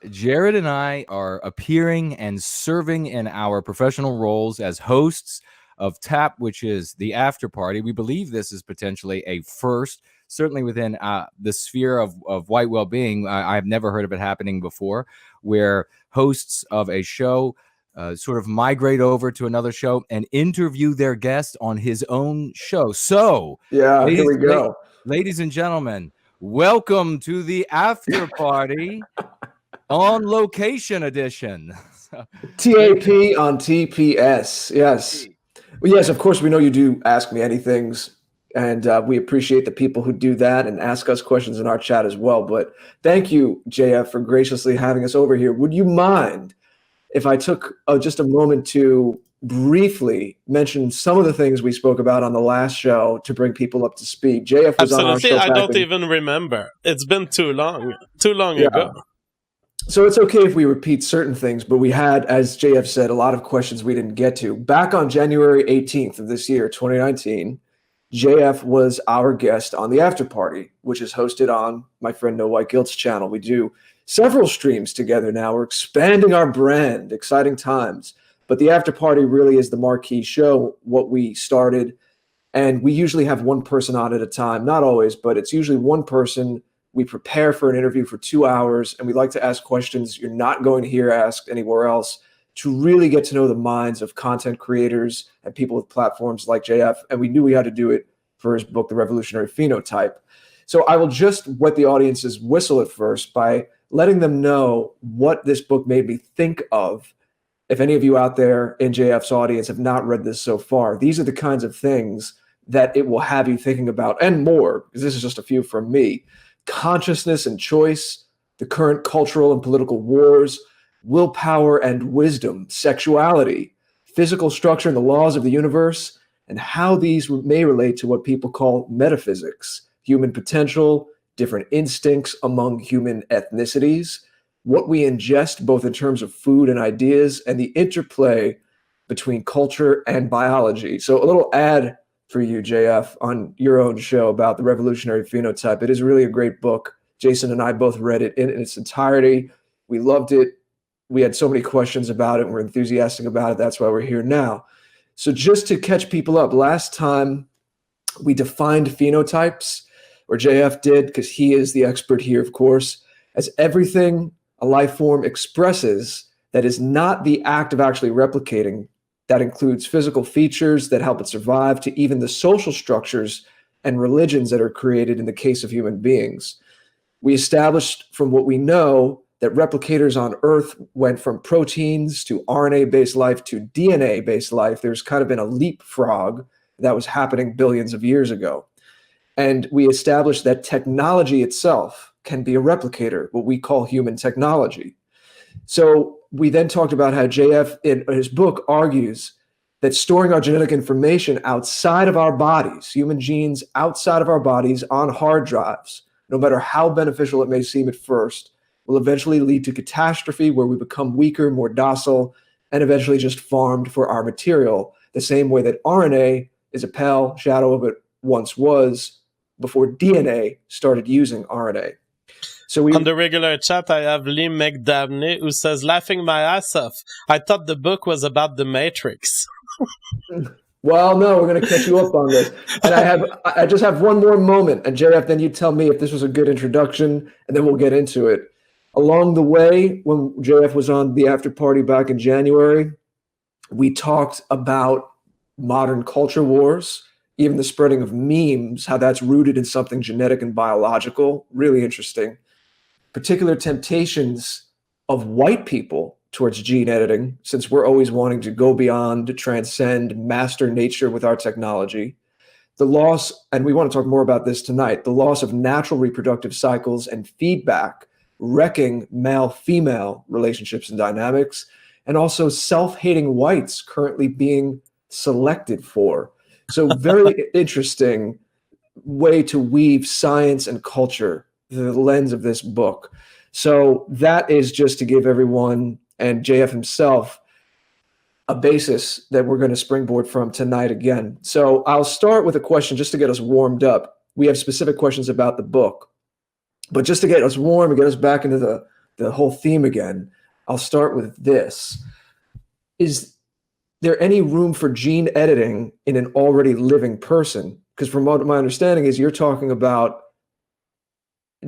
Jared and I are appearing and serving in our professional roles as hosts of TAP, which is the after party. We believe this is potentially a first, certainly within the sphere of white well-being. I've never heard of it happening before, where hosts of a show sort of migrate over to another show and interview their guest on his own show. So, yeah, here we go. Ladies and gentlemen, welcome to the after party. On location edition. TAP on TPS. Yes. Well, yes, of course, we know you do Ask Me Anythings, and we appreciate the people who do that and ask us questions in our chat as well. But thank you, JF, for graciously having us over here. Would you mind if I took just a moment to briefly mention some of the things we spoke about on the last show to bring people up to speed? JF was on our show. I don't even remember. It's been too long ago. So it's okay if we repeat certain things, but we had, as JF said, a lot of questions we didn't get to. Back on January 18th of this year, 2019, JF was our guest on the After Party, which is hosted on my friend No White Guilt's channel. We do several streams together now. We're expanding our brand, exciting times. But the After Party really is the marquee show, what we started. And we usually have one person on at a time. Not always, but it's usually one person. We prepare for an interview for 2 hours, and we like to ask questions you're not going to hear asked anywhere else to really get to know the minds of content creators and people with platforms like JF. And we knew we had to do it for his book, The Revolutionary Phenotype. So I will just wet the audience's whistle at first by letting them know what this book made me think of. If any of you out there in JF's audience have not read this so far, these are the kinds of things that it will have you thinking about, and more, because this is just a few from me. Consciousness and choice, the current cultural and political wars, willpower and wisdom, sexuality, physical structure and the laws of the universe, and how these may relate to what people call metaphysics, human potential, different instincts among human ethnicities, what we ingest both in terms of food and ideas, and the interplay between culture and biology. So a little ad for you, JF, on your own show about The Revolutionary Phenotype. It is really a great book. Jason and I both read it in its entirety. We loved it. We had so many questions about it. We're enthusiastic about it. That's why we're here now. So just to catch people up, last time we defined phenotypes, or JF did, because he is the expert here, of course, as everything a life form expresses that is not the act of actually replicating. That includes physical features that help it survive, to even the social structures and religions that are created in the case of human beings. We established from what we know that replicators on Earth went from proteins to RNA-based life to DNA-based life. There's kind of been a leapfrog that was happening billions of years ago. And we established that technology itself can be a replicator, what we call human technology. So we then talked about how JF in his book argues that storing our genetic information outside of our bodies, human genes outside of our bodies on hard drives, no matter how beneficial it may seem at first, will eventually lead to catastrophe where we become weaker, more docile, and eventually just farmed for our material, the same way that RNA is a pale shadow of it once was before DNA started using RNA. So on the regular chat, I have Lee McDabney who says, laughing my ass off. I thought the book was about the Matrix. Well, no, we're going to catch you up on this. And I just have one more moment. And JF, then you tell me if this was a good introduction, and then we'll get into it. Along the way, when JF was on the after party back in January, we talked about modern culture wars, even the spreading of memes, how that's rooted in something genetic and biological. Really interesting. Particular temptations of white people towards gene editing, since we're always wanting to go beyond, to transcend, master nature with our technology. The loss, and we want to talk more about this tonight, the loss of natural reproductive cycles and feedback, wrecking male-female relationships and dynamics, and also self-hating whites currently being selected for. So very interesting way to weave science and culture through the lens of this book. So that is just to give everyone and JF himself a basis that we're going to springboard from tonight again. So I'll start with a question just to get us warmed up. We have specific questions about the book, but just to get us warm and get us back into the the whole theme again, I'll start with this. Is there any room for gene editing in an already living person? Because from what my understanding is, you're talking about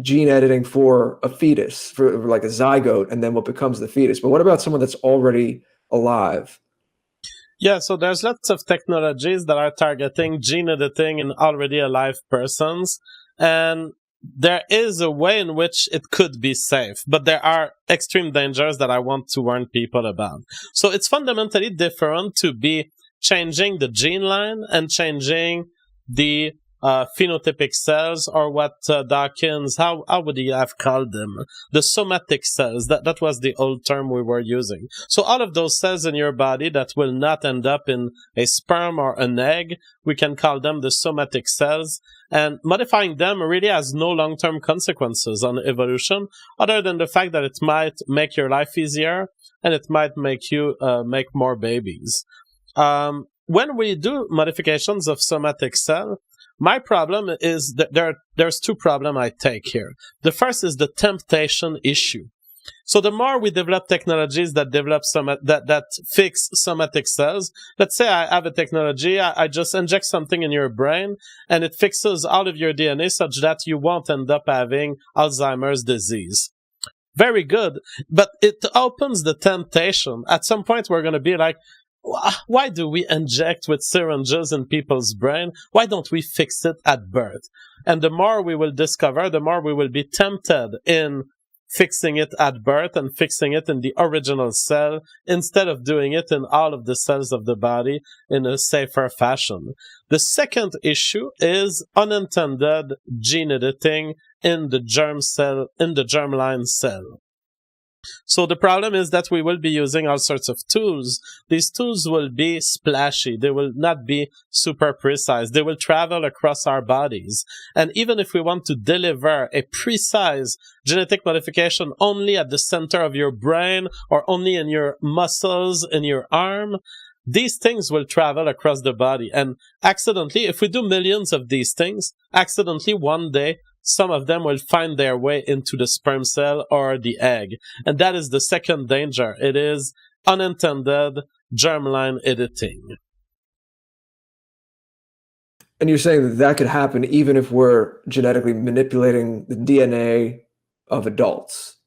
gene editing for a fetus, for like a zygote, and then what becomes the fetus. But what about someone that's already alive? Yeah, so there's lots of technologies that are targeting gene editing in already alive persons. And there is a way in which it could be safe, but there are extreme dangers that I want to warn people about. So it's fundamentally different to be changing the gene line and changing the phenotypic cells, or what Dawkins, how would he have called them? The somatic cells. That was the old term we were using. So all of those cells in your body that will not end up in a sperm or an egg, we can call them the somatic cells. And modifying them really has no long-term consequences on evolution, other than the fact that it might make your life easier and it might make you make more babies. When we do modifications of somatic cell, my problem is that there's two problems I take here. The first is the temptation issue. So the more we develop technologies that develop that fix somatic cells, let's say I have a technology, I just inject something in your brain and it fixes all of your DNA such that you won't end up having Alzheimer's disease. Very good, but it opens the temptation. At some point we're going to be like, why do we inject with syringes in people's brain? Why don't we fix it at birth? And the more we will discover, the more we will be tempted in fixing it at birth and fixing it in the original cell instead of doing it in all of the cells of the body in a safer fashion. The second issue is unintended gene editing in the germ cell, in the germline cell. So the problem is that we will be using all sorts of tools. These tools will be splashy. They will not be super precise. They will travel across our bodies. And even if we want to deliver a precise genetic modification only at the center of your brain or only in your muscles in your arm, these things will travel across the body. And accidentally, if we do millions of these things, accidentally one day, some of them will find their way into the sperm cell or the egg. And that is the second danger. It is unintended germline editing. And you're saying that that could happen even if we're genetically manipulating the DNA of adults?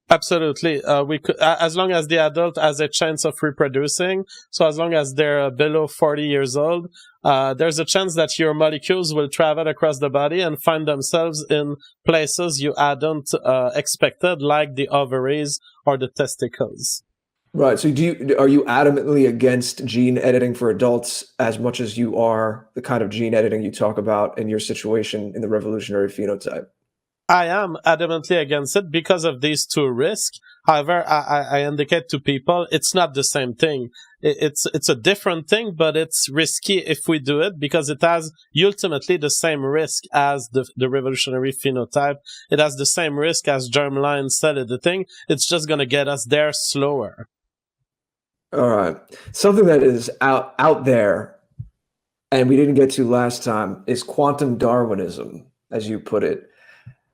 Absolutely. We could, as long as the adult has a chance of reproducing, so as long as they're below 40 years old, there's a chance that your molecules will travel across the body and find themselves in places you hadn't expected, like the ovaries or the testicles. Right. So are you adamantly against gene editing for adults as much as you are the kind of gene editing you talk about in your situation in the revolutionary phenotype? I am adamantly against it because of these two risks. However, I indicate to people it's not the same thing. It's a different thing, but it's risky if we do it because it has ultimately the same risk as the revolutionary phenotype. It has the same risk as germline cell editing. It's just going to get us there slower. All right. Something that is out there, and we didn't get to last time, is quantum Darwinism, as you put it.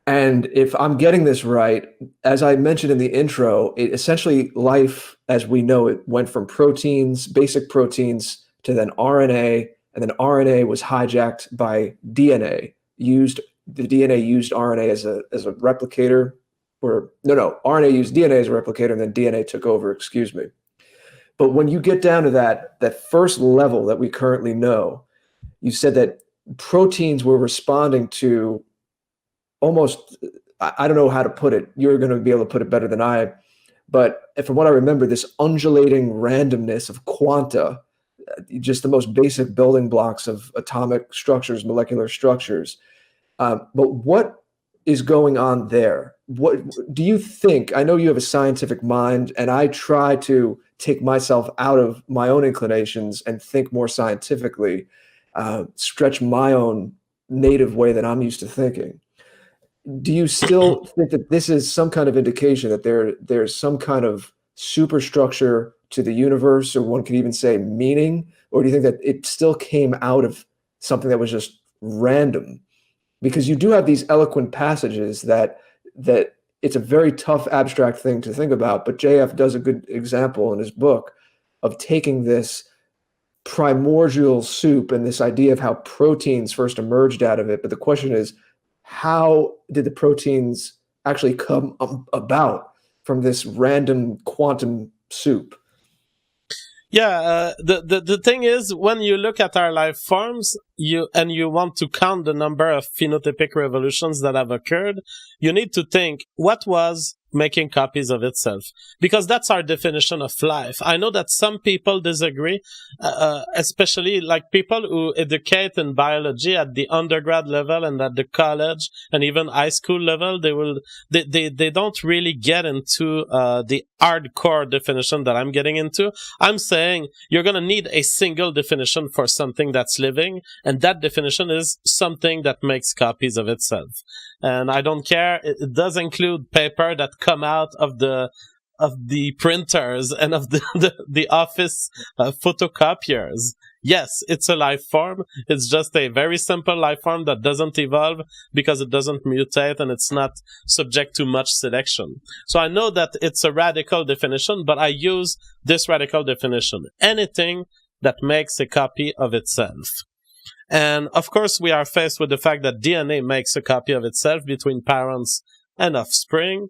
And if I'm getting this right, as I mentioned in the intro, essentially life as we know it went from proteins, basic proteins, to then RNA, and then RNA was hijacked by DNA. The DNA used RNA as a replicator, RNA used DNA as a replicator, and then DNA took over, excuse me. But when you get down to that first level that we currently know, you said that proteins were responding to almost, I don't know how to put it. You're going to be able to put it better than I. But from what I remember, this undulating randomness of quanta, just the most basic building blocks of atomic structures, molecular structures. But what is going on there? What do you think? I know you have a scientific mind, and I try to take myself out of my own inclinations and think more scientifically, stretch my own native way that I'm used to thinking. Do you still think that this is some kind of indication that there's some kind of superstructure to the universe, or one could even say meaning? Or do you think that it still came out of something that was just random? Because you do have these eloquent passages that it's a very tough abstract thing to think about, but JF does a good example in his book of taking this primordial soup and this idea of how proteins first emerged out of it. But the question is, how did the proteins actually come about from this random quantum soup? Yeah, the thing is, when you look at our life forms, you want to count the number of phenotypic revolutions that have occurred, you need to think, what was making copies of itself? Because that's our definition of life. I know that some people disagree, especially like people who educate in biology at the undergrad level and at the college and even high school level. They don't really get into the hardcore definition that I'm getting into. I'm saying you're going to need a single definition for something that's living, and that definition is something that makes copies of itself. And I don't care. It does include paper that come out of the printers and of the office photocopiers. Yes, it's a life form. It's just a very simple life form that doesn't evolve because it doesn't mutate and it's not subject to much selection. So I know that it's a radical definition, but I use this radical definition. Anything that makes a copy of itself. And of course, we are faced with the fact that DNA makes a copy of itself between parents and offspring.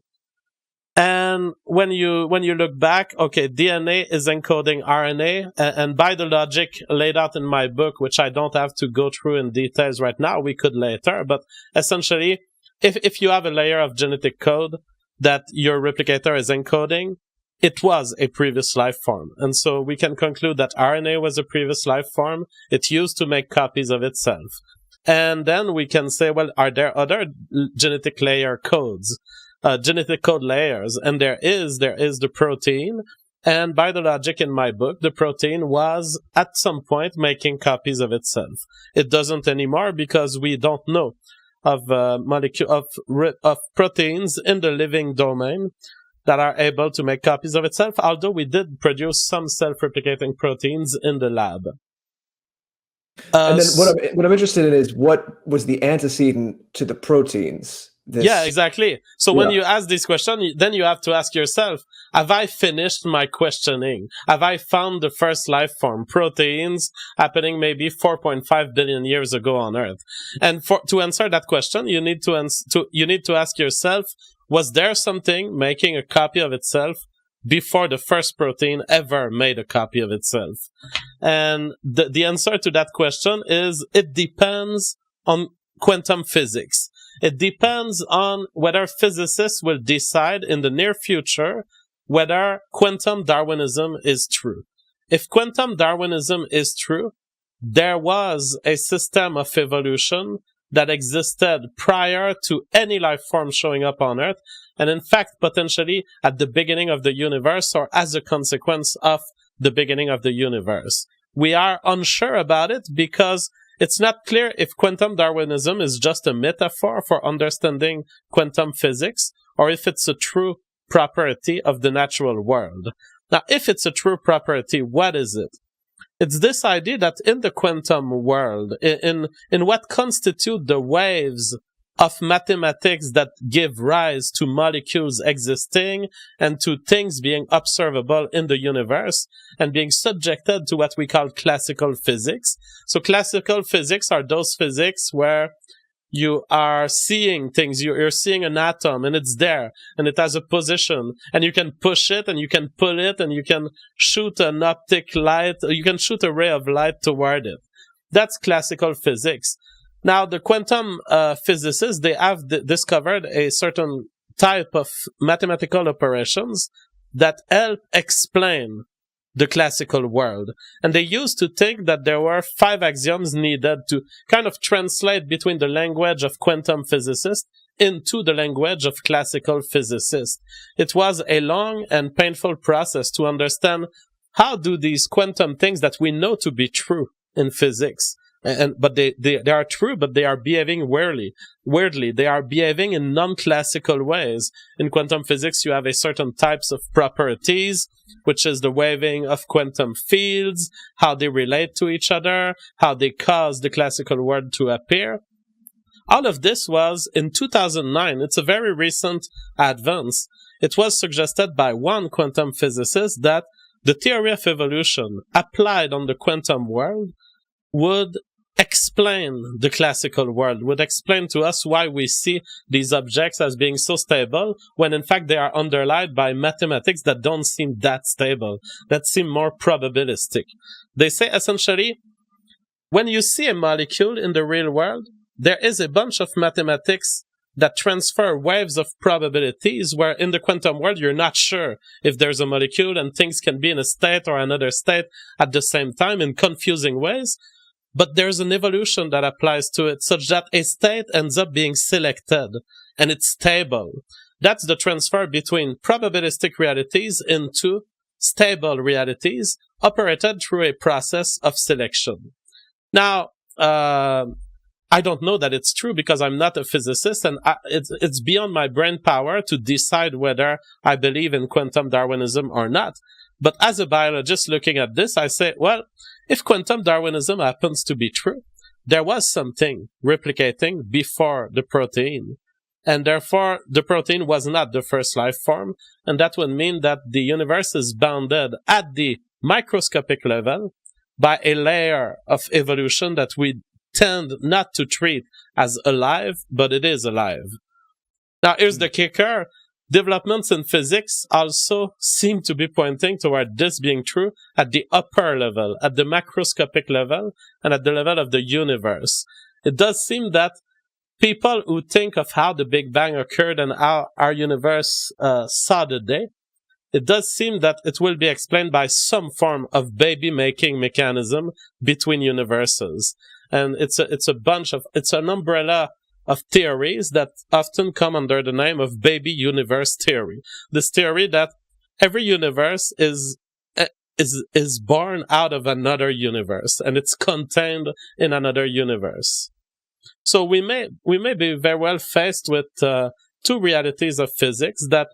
And when you look back, okay, DNA is encoding RNA, and by the logic laid out in my book, which I don't have to go through in details right now, we could later, but essentially, if you have a layer of genetic code that your replicator is encoding, it was a previous life form. And so we can conclude that RNA was a previous life form. It used to make copies of itself. And then we can say, well, are there other genetic layer codes? Genetic code layers, and there is the protein, and by the logic in my book, the protein was at some point making copies of itself. It doesn't anymore because we don't know of proteins in the living domain that are able to make copies of itself, although we did produce some self-replicating proteins in the lab. And then what I'm interested in is what was the antecedent to the proteins? Yeah, exactly. So when you ask this question, then you have to ask yourself, have I finished my questioning? Have I found the first life form, proteins, happening maybe 4.5 billion years ago on Earth? And to answer that question, you need to ask yourself, was there something making a copy of itself before the first protein ever made a copy of itself? And the answer to that question is, it depends on quantum physics. It depends on whether physicists will decide in the near future whether quantum Darwinism is true. If quantum Darwinism is true, there was a system of evolution that existed prior to any life form showing up on Earth, and in fact, potentially at the beginning of the universe or as a consequence of the beginning of the universe. We are unsure about it because it's not clear if quantum Darwinism is just a metaphor for understanding quantum physics or if it's a true property of the natural world. Now, if it's a true property, what is it? It's this idea that in the quantum world, in what constitute the waves of mathematics that give rise to molecules existing and to things being observable in the universe and being subjected to what we call classical physics. So classical physics are those physics where you are seeing things, you're seeing an atom and it's there and it has a position and you can push it and you can pull it and you can shoot an optic light, you can shoot a ray of light toward it. That's classical physics. Now, the quantum physicists, they have discovered a certain type of mathematical operations that help explain the classical world. And they used to think that there were 5 axioms needed to kind of translate between the language of quantum physicists into the language of classical physicists. It was a long and painful process to understand how do these quantum things that we know to be true in physics, but they are true, but they are behaving weirdly. They are behaving in non-classical ways. In quantum physics, you have a certain types of properties, which is the waving of quantum fields, how they relate to each other, how they cause the classical world to appear. All of this was in 2009. It's a very recent advance. It was suggested by one quantum physicist that the theory of evolution applied on the quantum world would explain the classical world, would explain to us why we see these objects as being so stable, when in fact they are underlined by mathematics that don't seem that stable, that seem more probabilistic. They say essentially, when you see a molecule in the real world, there is a bunch of mathematics that transfer waves of probabilities, where in the quantum world you're not sure if there's a molecule and things can be in a state or another state at the same time in confusing ways. But there's an evolution that applies to it such that a state ends up being selected and it's stable. That's the transfer between probabilistic realities into stable realities operated through a process of selection. Now, I don't know that it's true because I'm not a physicist, and it's beyond my brain power to decide whether I believe in quantum Darwinism or not. But as a biologist looking at this, I say, well, if quantum Darwinism happens to be true, there was something replicating before the protein. And therefore, the protein was not the first life form. And that would mean that the universe is bounded at the microscopic level by a layer of evolution that we tend not to treat as alive, but it is alive. Now, here's the kicker. Developments in physics also seem to be pointing toward this being true at the upper level, at the macroscopic level, and at the level of the universe. It does seem that people who think of how the Big Bang occurred and how our universe saw the day, it does seem that it will be explained by some form of baby-making mechanism between universes. And it's an umbrella of theories that often come under the name of baby universe theory. This theory that every universe is born out of another universe, and it's contained in another universe. So we may be very well faced with two realities of physics that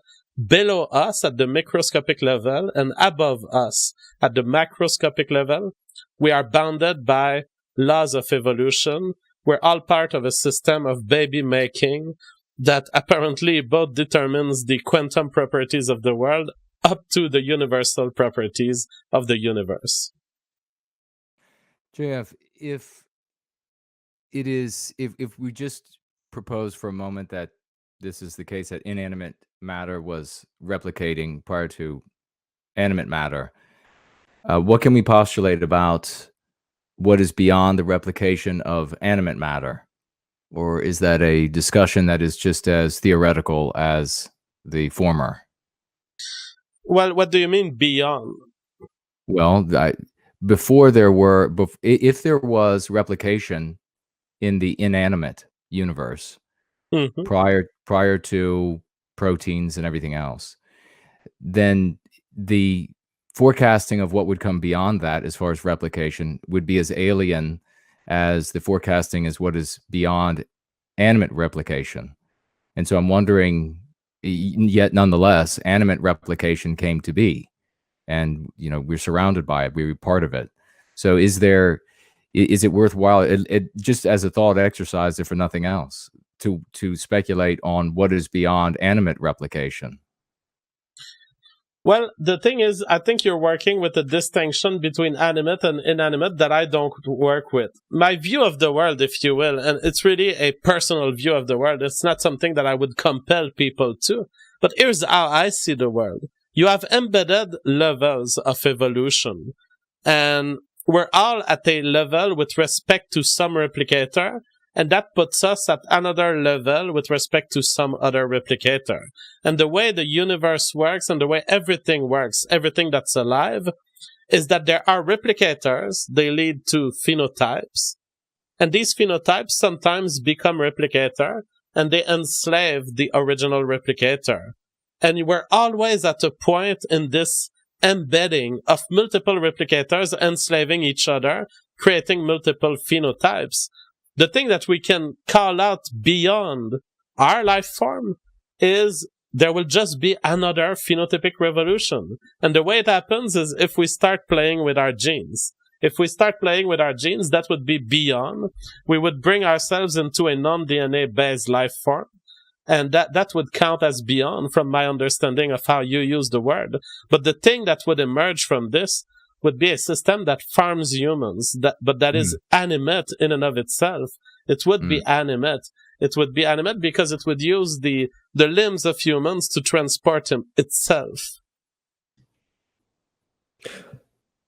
below us at the microscopic level and above us at the macroscopic level, we are bounded by laws of evolution. We're all part of a system of baby making that apparently both determines the quantum properties of the world up to the universal properties of the universe. JF, if we just propose for a moment that this is the case, that inanimate matter was replicating prior to animate matter, what can we postulate about what is beyond the replication of animate matter? Or is that a discussion that is just as theoretical as the former? Well, what do you mean beyond? Well, if there was replication in the inanimate universe prior to proteins and everything else, then the forecasting of what would come beyond that as far as replication would be as alien as the forecasting is what is beyond animate replication. And so I'm wondering, yet nonetheless, animate replication came to be, and we're surrounded by it, we're part of it. So is it worthwhile, it just as a thought exercise, if for nothing else, to speculate on what is beyond animate replication? Well, the thing is, I think you're working with a distinction between animate and inanimate that I don't work with. My view of the world, if you will, and it's really a personal view of the world. It's not something that I would compel people to. But here's how I see the world. You have embedded levels of evolution. And we're all at a level with respect to some replicator. And that puts us at another level with respect to some other replicator. And the way the universe works and the way everything works, everything that's alive, is that there are replicators. They lead to phenotypes. And these phenotypes sometimes become replicator, and they enslave the original replicator. And we're always at a point in this embedding of multiple replicators enslaving each other, creating multiple phenotypes. The thing that we can call out beyond our life form is there will just be another phenotypic revolution. And the way it happens is if we start playing with our genes. if we start playing with our genes, that would be beyond. We would bring ourselves into a non-DNA based life form. And that would count as beyond from my understanding of how you use the word. But the thing that would emerge from this would be a system that farms humans, but that is animate in and of itself. It would be animate. It would be animate because it would use the limbs of humans to transport itself.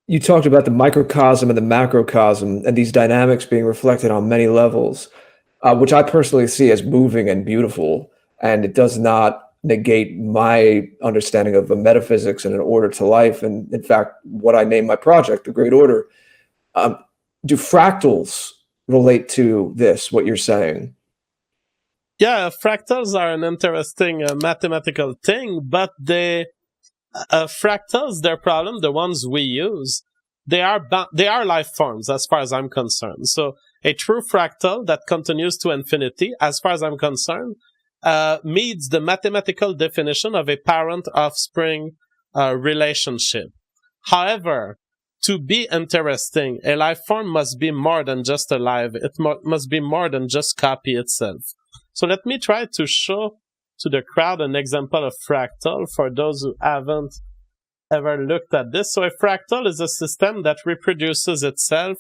You talked about the microcosm and the macrocosm and these dynamics being reflected on many levels, which I personally see as moving and beautiful. And it does not negate my understanding of a metaphysics and an order to life. And in fact, what I named my project, The Great Order. Do fractals relate to this, what you're saying? Yeah, fractals are an interesting mathematical thing, but fractals, their problem, the ones we use, they are life forms as far as I'm concerned. So a true fractal that continues to infinity, as far as I'm concerned, meets the mathematical definition of a parent-offspring relationship. However, to be interesting, a life form must be more than just alive. It must be more than just copy itself. So let me try to show to the crowd an example of fractal for those who haven't ever looked at this. So a fractal is a system that reproduces itself,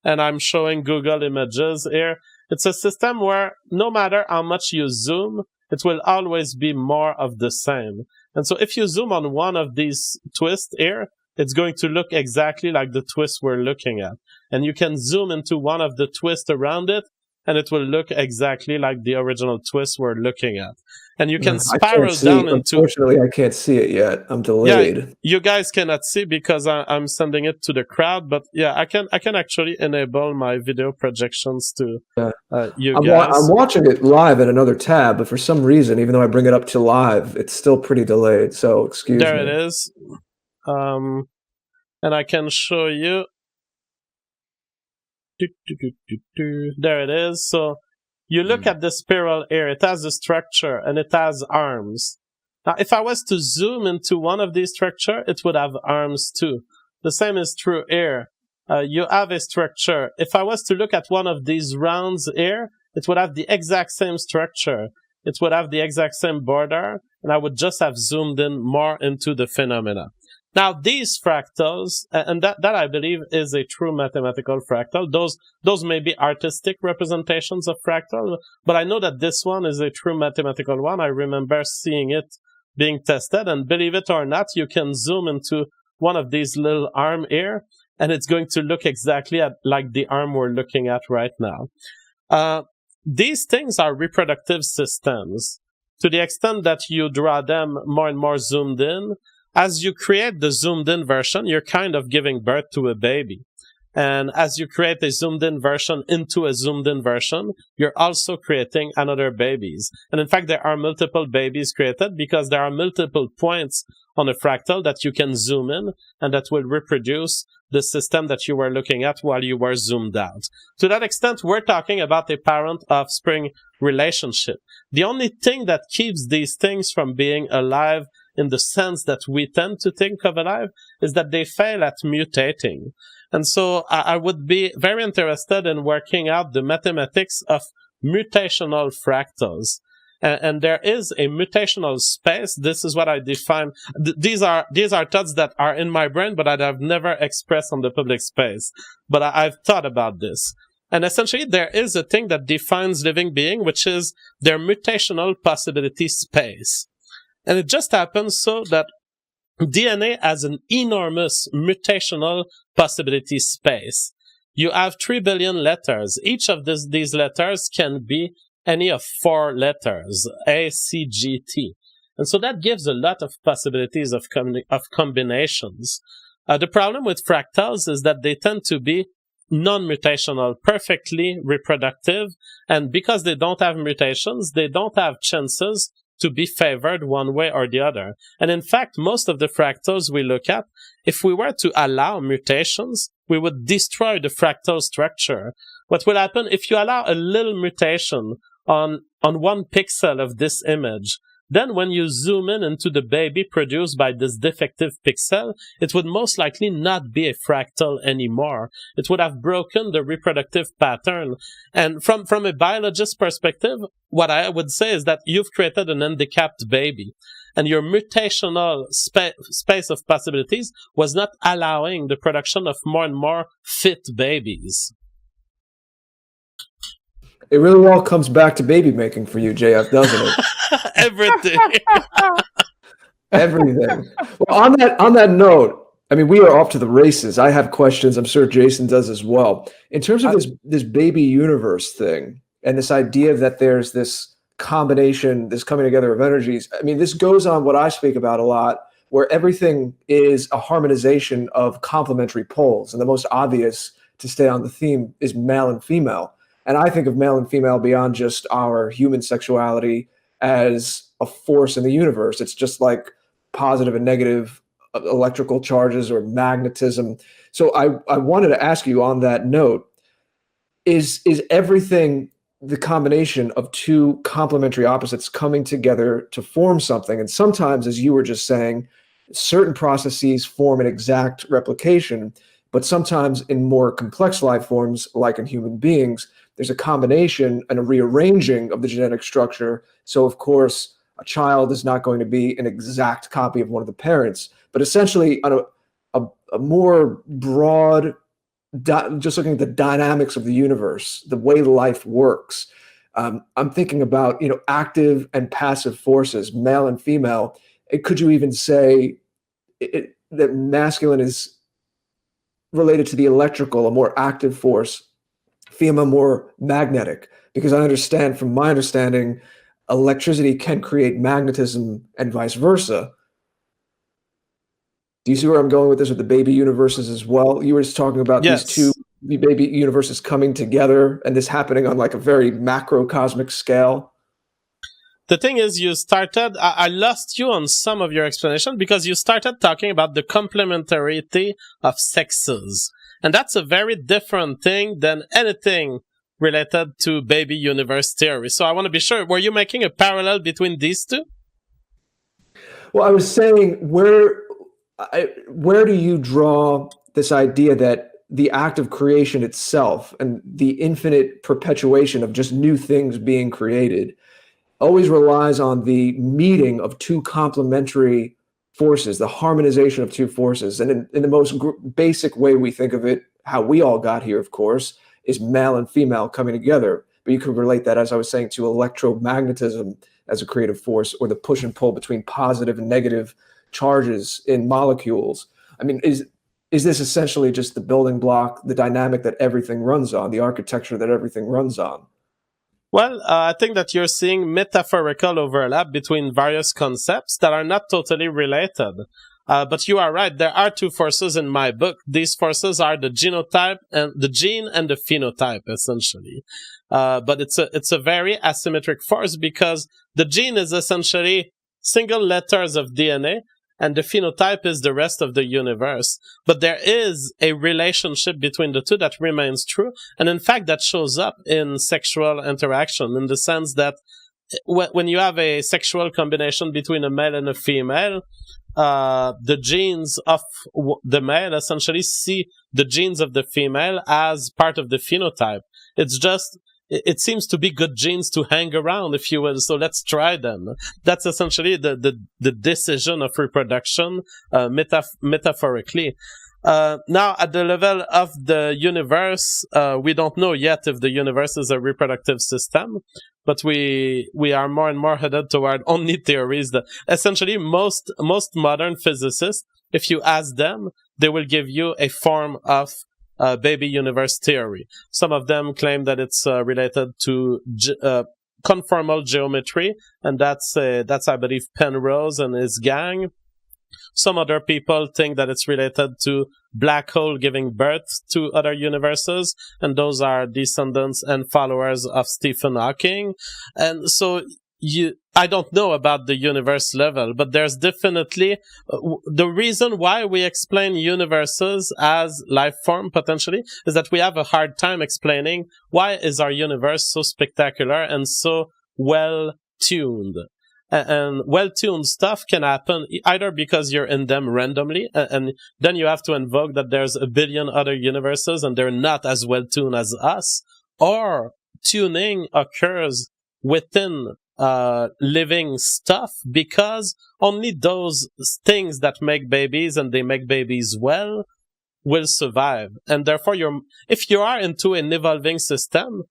and I'm showing Google images here. It's a system where no matter how much you zoom, it will always be more of the same. And so if you zoom on one of these twists here, it's going to look exactly like the twist we're looking at. And you can zoom into one of the twists around it, and it will look exactly like the original twist we're looking at. And you can spiral down into... Unfortunately, I can't see it yet. I'm delayed. Yeah, you guys cannot see because I'm sending it to the crowd. But yeah, I can actually enable my video projections to you guys. I'm watching it live in another tab, but for some reason, even though I bring it up to live, it's still pretty delayed. So excuse me. There it is. And I can show you. There it is. So you look at the spiral here. It has a structure and it has arms. Now, if I was to zoom into one of these structures, it would have arms too. The same is true here. You have a structure. If I was to look at one of these rounds here, it would have the exact same structure. It would have the exact same border, and I would just have zoomed in more into the phenomena. Now, these fractals, and that I believe is a true mathematical fractal. Those may be artistic representations of fractal, but I know that this one is a true mathematical one. I remember seeing it being tested, and believe it or not, you can zoom into one of these little arm here, and it's going to look exactly like the arm we're looking at right now. These things are reproductive systems. To the extent that you draw them more and more zoomed in, as you create the zoomed in version, you're kind of giving birth to a baby. And as you create a zoomed in version into a zoomed in version, you're also creating another babies. And in fact, there are multiple babies created because there are multiple points on a fractal that you can zoom in and that will reproduce the system that you were looking at while you were zoomed out. To that extent, we're talking about a parent-offspring relationship. The only thing that keeps these things from being alive in the sense that we tend to think of alive is that they fail at mutating. And so I would be very interested in working out the mathematics of mutational fractals. And there is a mutational space. This is what I define. These are thoughts that are in my brain, but that I've never expressed on the public space. But I've thought about this. And essentially, there is a thing that defines living being, which is their mutational possibility space. And it just happens so that DNA has an enormous mutational possibility space. You have 3 billion letters. Each of these letters can be any of 4 letters, A, C, G, T. And so that gives a lot of possibilities of combinations. The problem with fractals is that they tend to be non-mutational, perfectly reproductive. And because they don't have mutations, they don't have chances to be favored one way or the other. And in fact, most of the fractals we look at, if we were to allow mutations, we would destroy the fractal structure. What will happen if you allow a little mutation on one pixel of this image, then when you zoom in into the baby produced by this defective pixel, it would most likely not be a fractal anymore. It would have broken the reproductive pattern. And from a biologist perspective, what I would say is that you've created an handicapped baby, and your mutational space of possibilities was not allowing the production of more and more fit babies. It really all comes back to baby making for you, JF, doesn't it? Everything. Everything. Well, on that note, I mean, we are off to the races. I have questions. I'm sure Jason does as well. In terms of this baby universe thing and this idea that there's this combination, this coming together of energies, I mean, this goes on what I speak about a lot, where everything is a harmonization of complementary poles. And the most obvious, to stay on the theme, is male and female. And I think of male and female beyond just our human sexuality as a force in the universe. It's just like positive and negative electrical charges or magnetism. So I wanted to ask you on that note, is everything the combination of two complementary opposites coming together to form something? And sometimes, as you were just saying, certain processes form an exact replication, but sometimes in more complex life forms, like in human beings, there's a combination and a rearranging of the genetic structure. So, of course, a child is not going to be an exact copy of one of the parents, but essentially on a more broad, just looking at the dynamics of the universe, the way life works. I'm thinking about, active and passive forces, male and female. Could you even say that masculine is related to the electrical, a more active force, female more magnetic? Because I understand, from my understanding, electricity can create magnetism and vice versa. Do you see where I'm going with this, with the baby universes as well? You were just talking about Yes. these two baby universes coming together and this happening on like a very macrocosmic scale. The thing is, I lost you on some of your explanation because you started talking about the complementarity of sexes. And that's a very different thing than anything related to baby universe theory. So I want to be sure, were you making a parallel between these two? Well, I was saying, where do you draw this idea that the act of creation itself and the infinite perpetuation of just new things being created always relies on the meeting of two complementary forces, the harmonization of two forces? And in the most basic way we think of it, how we all got here, of course, is male and female coming together. But you could relate that, as I was saying, to electromagnetism as a creative force, or the push and pull between positive and negative charges in molecules. I mean, is this essentially just the building block, the dynamic that everything runs on, the architecture that everything runs on? Well, I think that you're seeing metaphorical overlap between various concepts that are not totally related. But you are right. There are two forces in my book. These forces are the genotype and the gene and the phenotype, essentially. But it's a very asymmetric force because the gene is essentially single letters of DNA, and the phenotype is the rest of the universe. But there is a relationship between the two that remains true. And in fact, that shows up in sexual interaction, in the sense that when you have a sexual combination between a male and a female, the genes of the male essentially see the genes of the female as part of the phenotype. It seems to be good genes to hang around, if you will, so let's try them. That's essentially the decision of reproduction, metaphorically. Now, at the level of the universe, we don't know yet if the universe is a reproductive system, but we are more and more headed toward only theories that essentially most modern physicists, if you ask them, they will give you a form of baby universe theory. Some of them claim that it's related to conformal geometry, and that's I believe Penrose and his gang. Some other people think that it's related to black hole giving birth to other universes, and those are descendants and followers of Stephen Hawking. And so I don't know about the universe level, but there's definitely the reason why we explain universes as life form potentially is that we have a hard time explaining why is our universe so spectacular and so well tuned. And well-tuned stuff can happen either because you're in them randomly, and then you have to invoke that there's a billion other universes and they're not as well-tuned as us, or tuning occurs within living stuff because only those things that make babies and they make babies well will survive. And therefore, if you are into an evolving system,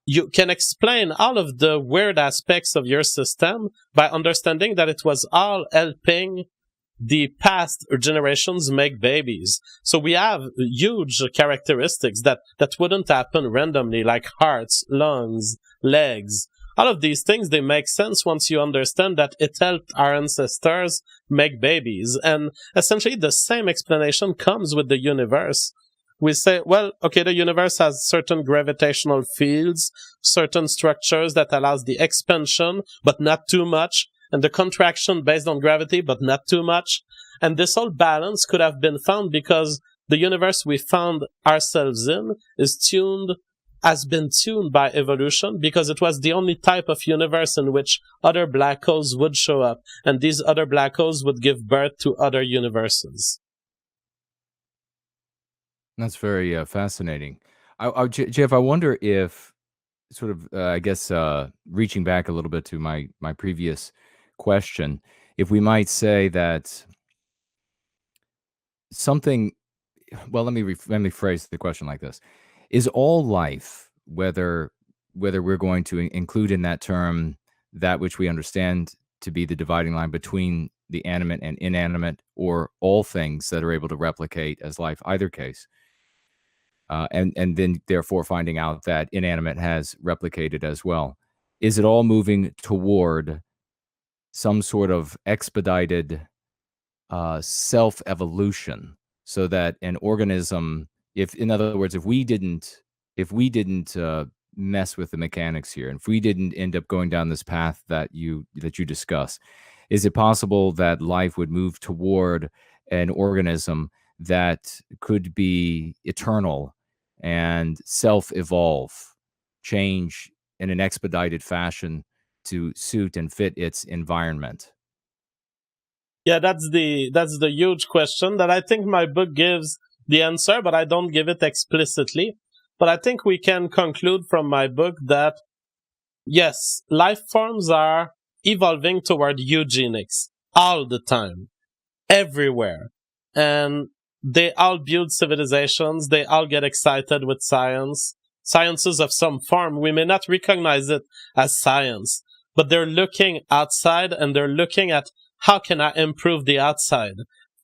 you can explain all of the weird aspects of your system by understanding that it was all helping the past generations make babies. So we have huge characteristics that wouldn't happen randomly, like hearts, lungs, legs. All of these things, they make sense once you understand that it helped our ancestors make babies. And essentially the same explanation comes with the universe. We say, well, okay, the universe has certain gravitational fields, certain structures that allows the expansion, but not too much, and the contraction based on gravity, but not too much. And this whole balance could have been found because the universe we found ourselves in has been tuned by evolution, because it was the only type of universe in which other black holes would show up, and these other black holes would give birth to other universes. That's very fascinating. Jeff, I wonder if sort of, I guess, reaching back a little bit to my previous question, if we might say that something, well, let me phrase the question like this. Is all life, whether we're going to include in that term that which we understand to be the dividing line between the animate and inanimate, or all things that are able to replicate as life, either case, and then therefore finding out that inanimate has replicated as well, is it all moving toward some sort of expedited self-evolution, so that an organism, in other words, if we didn't mess with the mechanics here, and if we didn't end up going down this path that you discuss, is it possible that life would move toward an organism that could be eternal and self-evolve, change in an expedited fashion to suit and fit its environment? Yeah, that's the huge question that I think my book gives the answer, but I don't give it explicitly. But I think we can conclude from my book that, yes, life forms are evolving toward eugenics all the time, everywhere. And they all build civilizations. They all get excited with sciences of some form. We may not recognize it as science, but they're looking outside and they're looking at how can I improve the outside.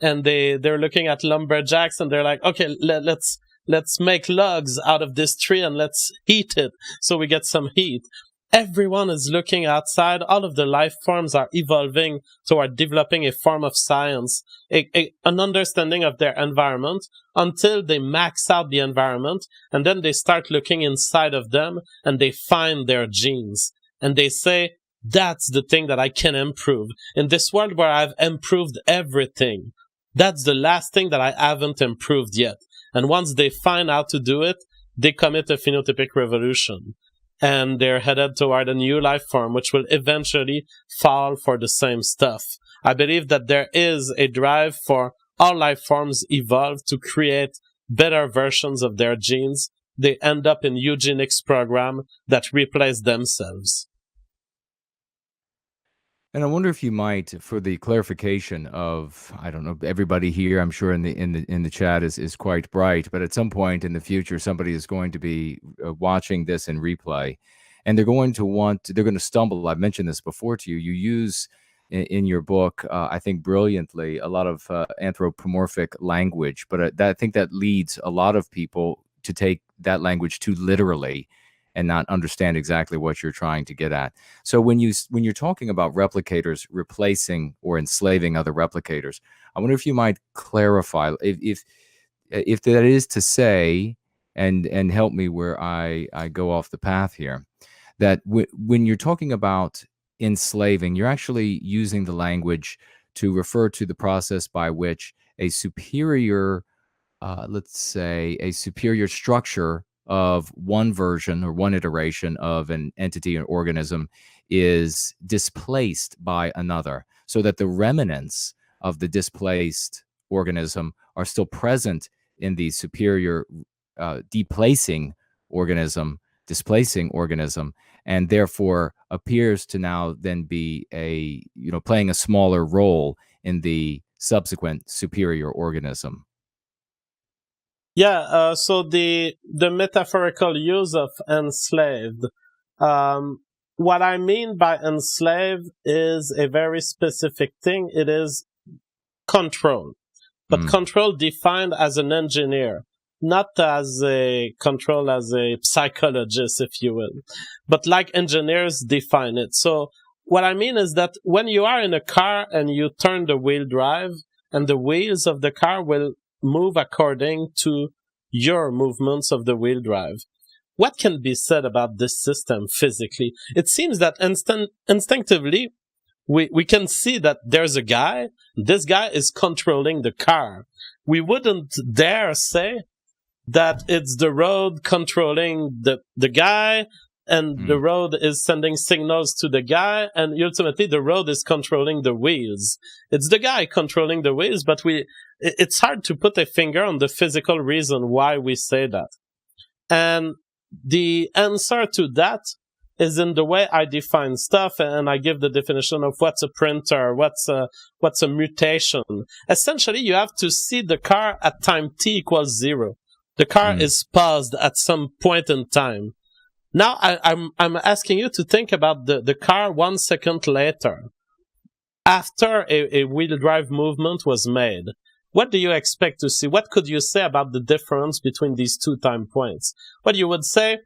And they're looking at lumberjacks and they're like, okay, let's make logs out of this tree and let's heat it so we get some heat. Everyone is looking outside. All of the life forms are evolving toward developing a form of science, an understanding of their environment, until they max out the environment, and then they start looking inside of them and they find their genes. And they say, that's the thing that I can improve. In this world where I've improved everything, that's the last thing that I haven't improved yet. And once they find out to do it, they commit a phenotypic revolution. And they're headed toward a new life form, which will eventually fall for the same stuff. I believe that there is a drive for all life forms evolve to create better versions of their genes. They end up in eugenics program that replace themselves. And I wonder if you might, for the clarification of, I don't know, everybody here, I'm sure in the chat is quite bright, but at some point in the future, somebody is going to be watching this in replay, and they're going to stumble. I've mentioned this before to you. You use in your book, I think brilliantly, a lot of anthropomorphic language, but I think that leads a lot of people to take that language too literally and not understand exactly what you're trying to get at. So when you're talking about replicators replacing or enslaving other replicators, I wonder if you might clarify if that is to say, and help me where I go off the path here, that when you're talking about enslaving, you're actually using the language to refer to the process by which a superior, let's say, a superior structure of one version or one iteration of an entity or organism is displaced by another, so that the remnants of the displaced organism are still present in the superior displacing organism, and therefore appears to now then be playing a smaller role in the subsequent superior organism. Yeah, so the metaphorical use of enslaved, what I mean by enslaved is a very specific thing. It is control, but control defined as an engineer, not as a control as a psychologist, if you will, but like engineers define it. So what I mean is that when you are in a car and you turn the wheel drive, and the wheels of the car will move according to your movements of the wheel drive. What can be said about this system physically? It seems that instinctively, we can see that there's a guy. This guy is controlling the car. We wouldn't dare say that it's the road controlling the guy, and the road is sending signals to the guy, and ultimately the road is controlling the wheels. It's the guy controlling the wheels, but it's hard to put a finger on the physical reason why we say that. And the answer to that is in the way I define stuff, and I give the definition of what's a printer, what's a mutation. Essentially, you have to see the car at time t equals 0. The car is paused at some point in time. Now I'm asking you to think about the car 1 second later, after a wheel drive movement was made. What do you expect to see? What could you say about the difference between these two time points? What you would say,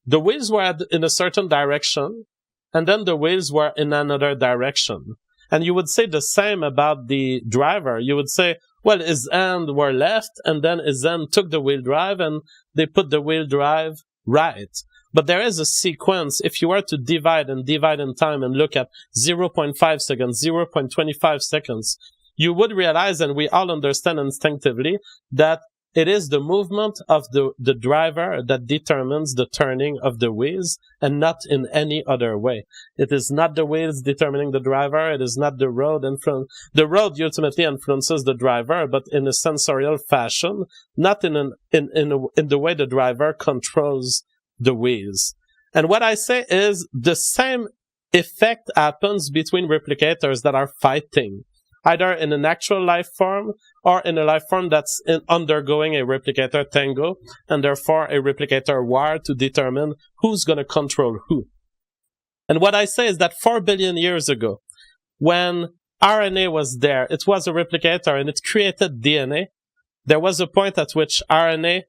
the wheels were in a certain direction, and then the wheels were in another direction. And you would say the same about the driver. You would say, well, his hands were left, and then his hand took the wheel drive, and they put the wheel drive right. But there is a sequence. If you were to divide in time and look at 0.5 seconds, 0.25 seconds, you would realize, and we all understand instinctively, that it is the movement of the driver that determines the turning of the wheels, and not in any other way. It is not the wheels determining the driver. It is not the road influence. The road ultimately influences the driver, but in a sensorial fashion, not in the way the driver controls the wheels. And what I say is the same effect happens between replicators that are fighting, either in an actual life form or in a life form that's undergoing a replicator tango, and therefore a replicator war to determine who's going to control who. And what I say is that 4 billion years ago, when RNA was there, it was a replicator and it created DNA. There was a point at which RNA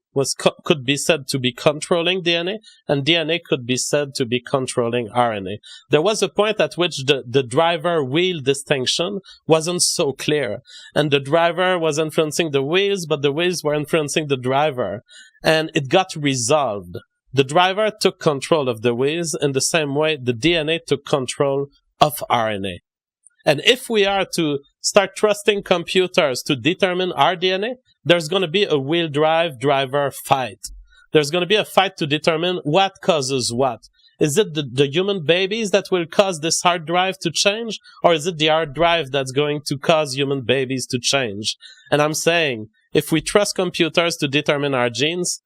could be said to be controlling DNA, and DNA could be said to be controlling RNA. There was a point at which the driver-wheel distinction wasn't so clear, and the driver was influencing the wheels, but the wheels were influencing the driver, and it got resolved. The driver took control of the wheels in the same way the DNA took control of RNA. And if we are to start trusting computers to determine our DNA, there's going to be a wheel driver fight. There's going to be a fight to determine what causes what. Is it the human babies that will cause this hard drive to change? Or is it the hard drive that's going to cause human babies to change? And I'm saying, if we trust computers to determine our genes,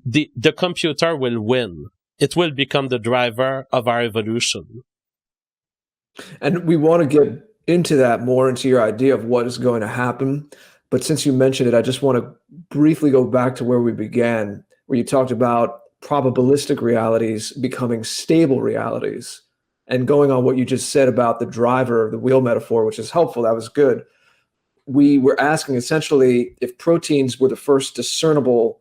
the computer will win. It will become the driver of our evolution. And we want to get into that more, into your idea of what is going to happen. But since you mentioned it, I just want to briefly go back to where we began, where you talked about probabilistic realities becoming stable realities. And going on what you just said about the driver, the wheel metaphor, which is helpful, that was good. We were asking essentially if proteins were the first discernible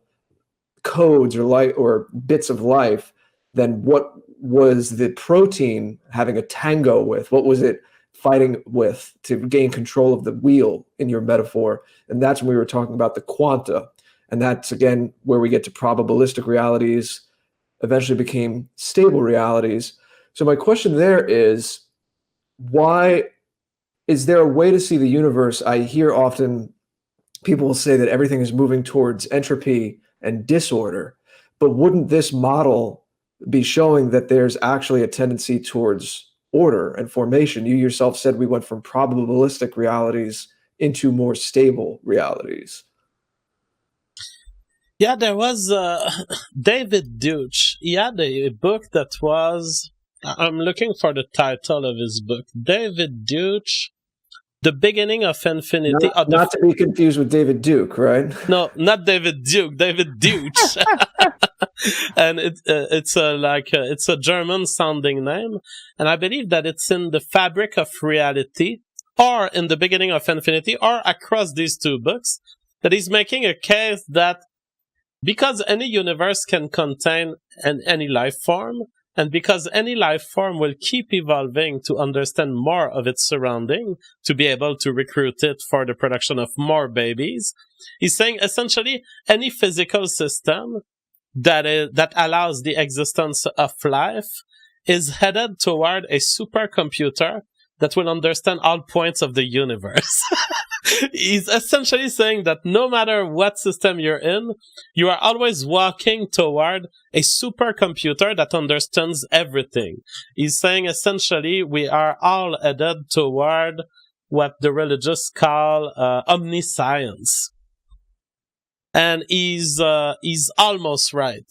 codes or bits of life, then what was the protein having a tango with? What was it fighting with to gain control of the wheel in your metaphor? And that's when we were talking about the quanta. And that's, again, where we get to probabilistic realities, eventually became stable realities. So my question there is, why is there a way to see the universe? I hear often people will say that everything is moving towards entropy and disorder, but wouldn't this model be showing that there's actually a tendency towards order and formation. You yourself said we went from probabilistic realities into more stable realities. Yeah, there was David Deutsch. He had a book that was, I'm looking for the title of his book. David Deutsch, The Beginning of Infinity. Not to be confused with David Duke, right? No, not David Duke, David Deutsch. And it's a German sounding name. And I believe that it's in The Fabric of Reality, or in The Beginning of Infinity, or across these two books, that he's making a case that because any universe can contain any life form, and because any life form will keep evolving to understand more of its surrounding, to be able to recruit it for the production of more babies, he's saying essentially any physical system that allows the existence of life is headed toward a supercomputer that will understand all points of the universe. He's essentially saying that no matter what system you're in, you are always walking toward a supercomputer that understands everything. He's saying essentially we are all headed toward what the religious call omniscience. And he's almost right.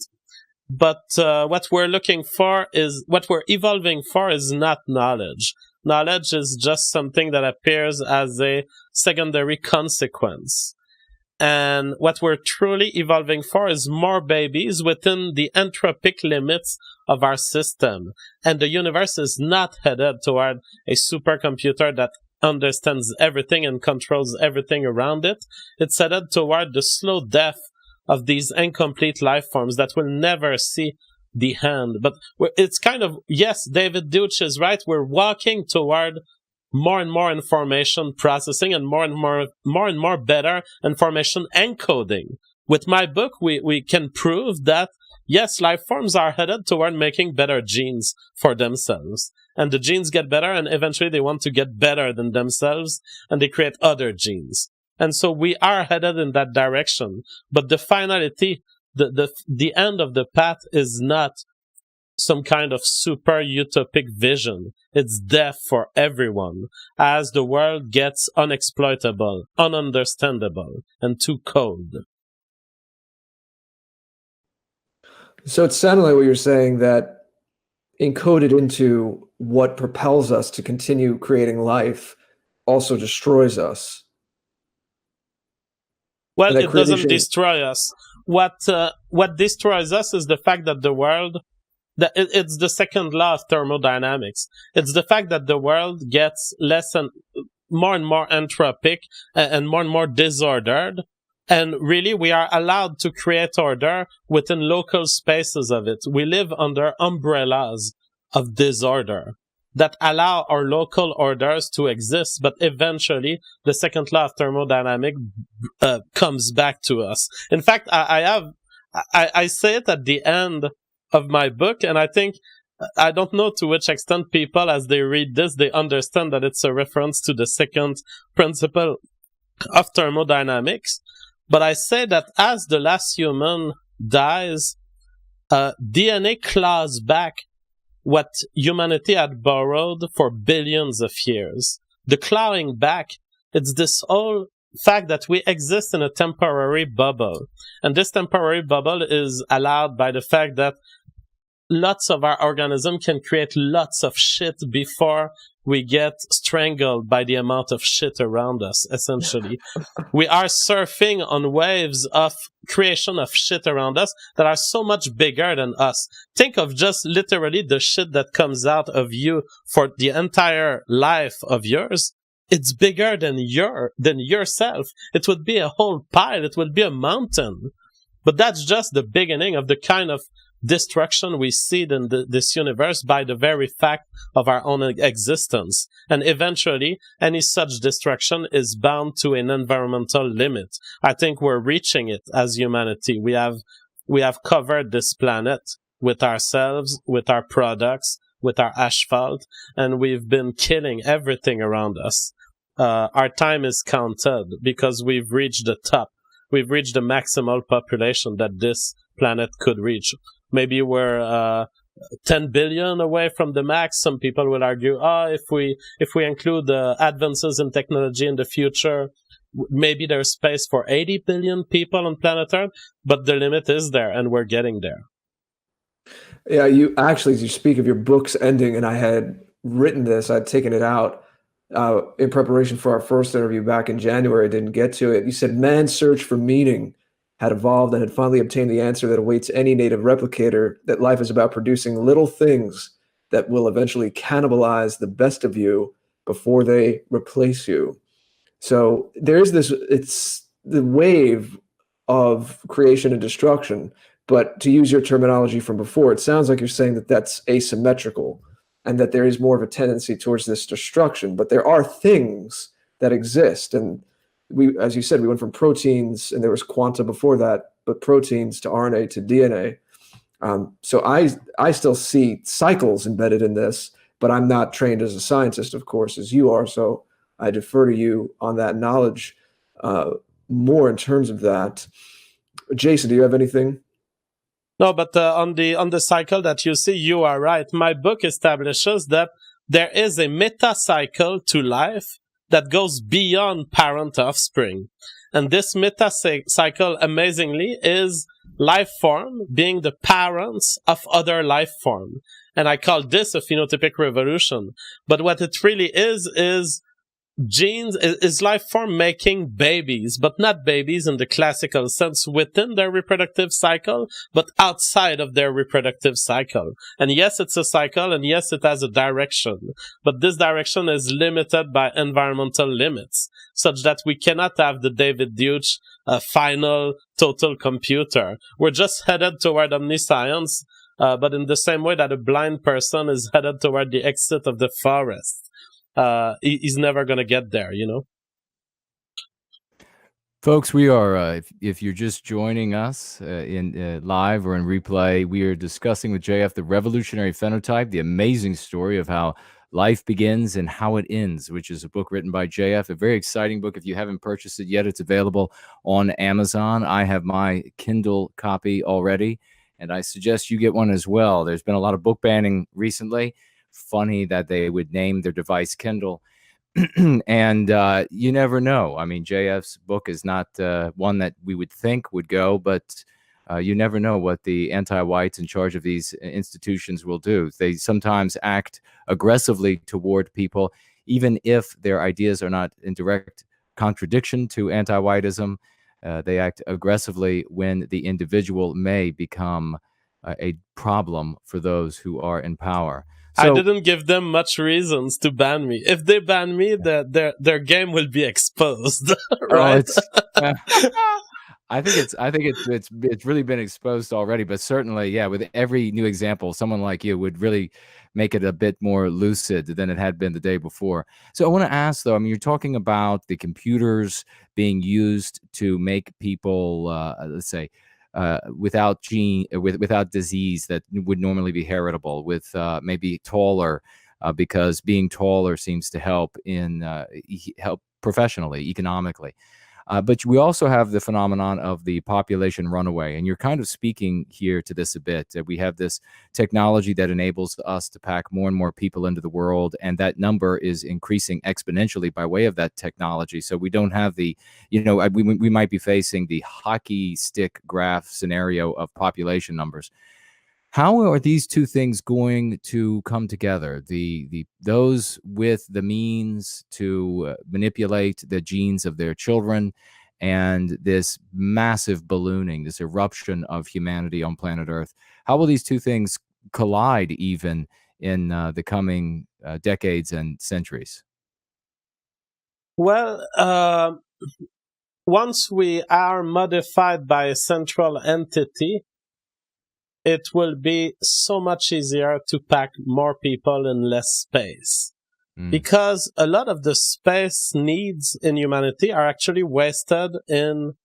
But what we're evolving for is not knowledge. Knowledge is just something that appears as a secondary consequence. And what we're truly evolving for is more babies within the entropic limits of our system. And the universe is not headed toward a supercomputer that understands everything and controls everything around it. It's headed toward the slow death of these incomplete life forms that will never see the hand. But it's kind of, yes, David Deutsch is right. We're walking toward more and more information processing and more better information encoding. With my book, we can prove that, yes, life forms are headed toward making better genes for themselves. And the genes get better, and eventually they want to get better than themselves, and they create other genes. And so we are headed in that direction. But the finality, the end of the path is not some kind of super utopic vision. It's death for everyone as the world gets unexploitable, ununderstandable, and too cold. So it sounded like what you're saying, that encoded into what propels us to continue creating life also destroys us. Well, it doesn't destroy us. What destroys us is the fact that the world, it's the second law of thermodynamics. It's the fact that the world gets less and more entropic and more disordered. And really, we are allowed to create order within local spaces of it. We live under umbrellas of disorder that allow our local orders to exist, but eventually the second law of thermodynamics comes back to us. In fact, I say it at the end of my book, and I think, I don't know to which extent people, as they read this, they understand that it's a reference to the second principle of thermodynamics. But I say that as the last human dies, DNA claws back what humanity had borrowed for billions of years. The clawing back, it's this whole fact that we exist in a temporary bubble. And this temporary bubble is allowed by the fact that lots of our organism can create lots of shit before we get strangled by the amount of shit around us, essentially. We are surfing on waves of creation of shit around us that are so much bigger than us. Think of just literally the shit that comes out of you for the entire life of yours. It's bigger than yourself. It would be a whole pile. It would be a mountain. But that's just the beginning of the kind of destruction we see in this universe by the very fact of our own existence. And eventually, any such destruction is bound to an environmental limit. I think we're reaching it as humanity. We have covered this planet with ourselves, with our products, with our asphalt, and we've been killing everything around us. Our time is counted because we've reached the top. We've reached the maximal population that this planet could reach. Maybe we're 10 billion away from the max. Some people will argue, if we include advances in technology in the future, maybe there's space for 80 billion people on planet Earth, but the limit is there, and we're getting there. Yeah, you actually, as you speak of your book's ending, and I had written this, I'd taken it out in preparation for our first interview back in January. I didn't get to it. You said man's search for meaning had evolved and had finally obtained the answer that awaits any native replicator, that life is about producing little things that will eventually cannibalize the best of you before they replace you. So there's this, it's the wave of creation and destruction. But to use your terminology from before, it sounds like you're saying that that's asymmetrical and that there is more of a tendency towards this destruction. But there are things that exist. And we, as you said, we went from proteins, and there was quanta before that, but proteins to RNA to DNA. So I still see cycles embedded in this, but I'm not trained as a scientist, of course, as you are. So I defer to you on that knowledge more in terms of that. Jason, do you have anything? No, but on the cycle that you see, you are right. My book establishes that there is a meta cycle to life that goes beyond parent offspring. And this meta cycle, amazingly, is life form being the parents of other life form. And I call this a phenotypic revolution. But what it really is genes, is life form making babies, but not babies in the classical sense within their reproductive cycle, but outside of their reproductive cycle. And yes, it's a cycle, and yes, it has a direction, but this direction is limited by environmental limits, such that we cannot have the David Deutsch final total computer. We're just headed toward omniscience, but in the same way that a blind person is headed toward the exit of the forest. He's never going to get there, you know? Folks, we are, if you're just joining us in live or in replay, we are discussing with JF the revolutionary phenotype, the amazing story of how life begins and how it ends, which is a book written by JF, a very exciting book. If you haven't purchased it yet, it's available on Amazon. I have my Kindle copy already, and I suggest you get one as well. There's been a lot of book banning recently. Funny that they would name their device Kindle. And you never know. I mean, JF's book is not one that we would think would go, but you never know what the anti-whites in charge of these institutions will do. They sometimes act aggressively toward people, even if their ideas are not in direct contradiction to anti-whiteism. They act aggressively when the individual may become a problem for those who are in power. So, I didn't give them much reasons to ban me. If they ban me, their game will be exposed, right? I think it's really been exposed already, but certainly, yeah, with every new example, someone like you would really make it a bit more lucid than it had been the day before. So I want to ask, though, I mean, you're talking about the computers being used to make people, let's say, without disease that would normally be heritable, with maybe taller, because being taller seems to help professionally, economically. But we also have the phenomenon of the population runaway, and you're kind of speaking here to this a bit. We have this technology that enables us to pack more and more people into the world, and that number is increasing exponentially by way of that technology. So we don't have the, we might be facing the hockey stick graph scenario of population numbers. How are these two things going to come together? Those with the means to manipulate the genes of their children, and this massive ballooning, this eruption of humanity on planet Earth. How will these two things collide even in the coming decades and centuries? Well, once we are modified by a central entity, it will be so much easier to pack more people in less space. Because a lot of the space needs in humanity are actually wasted in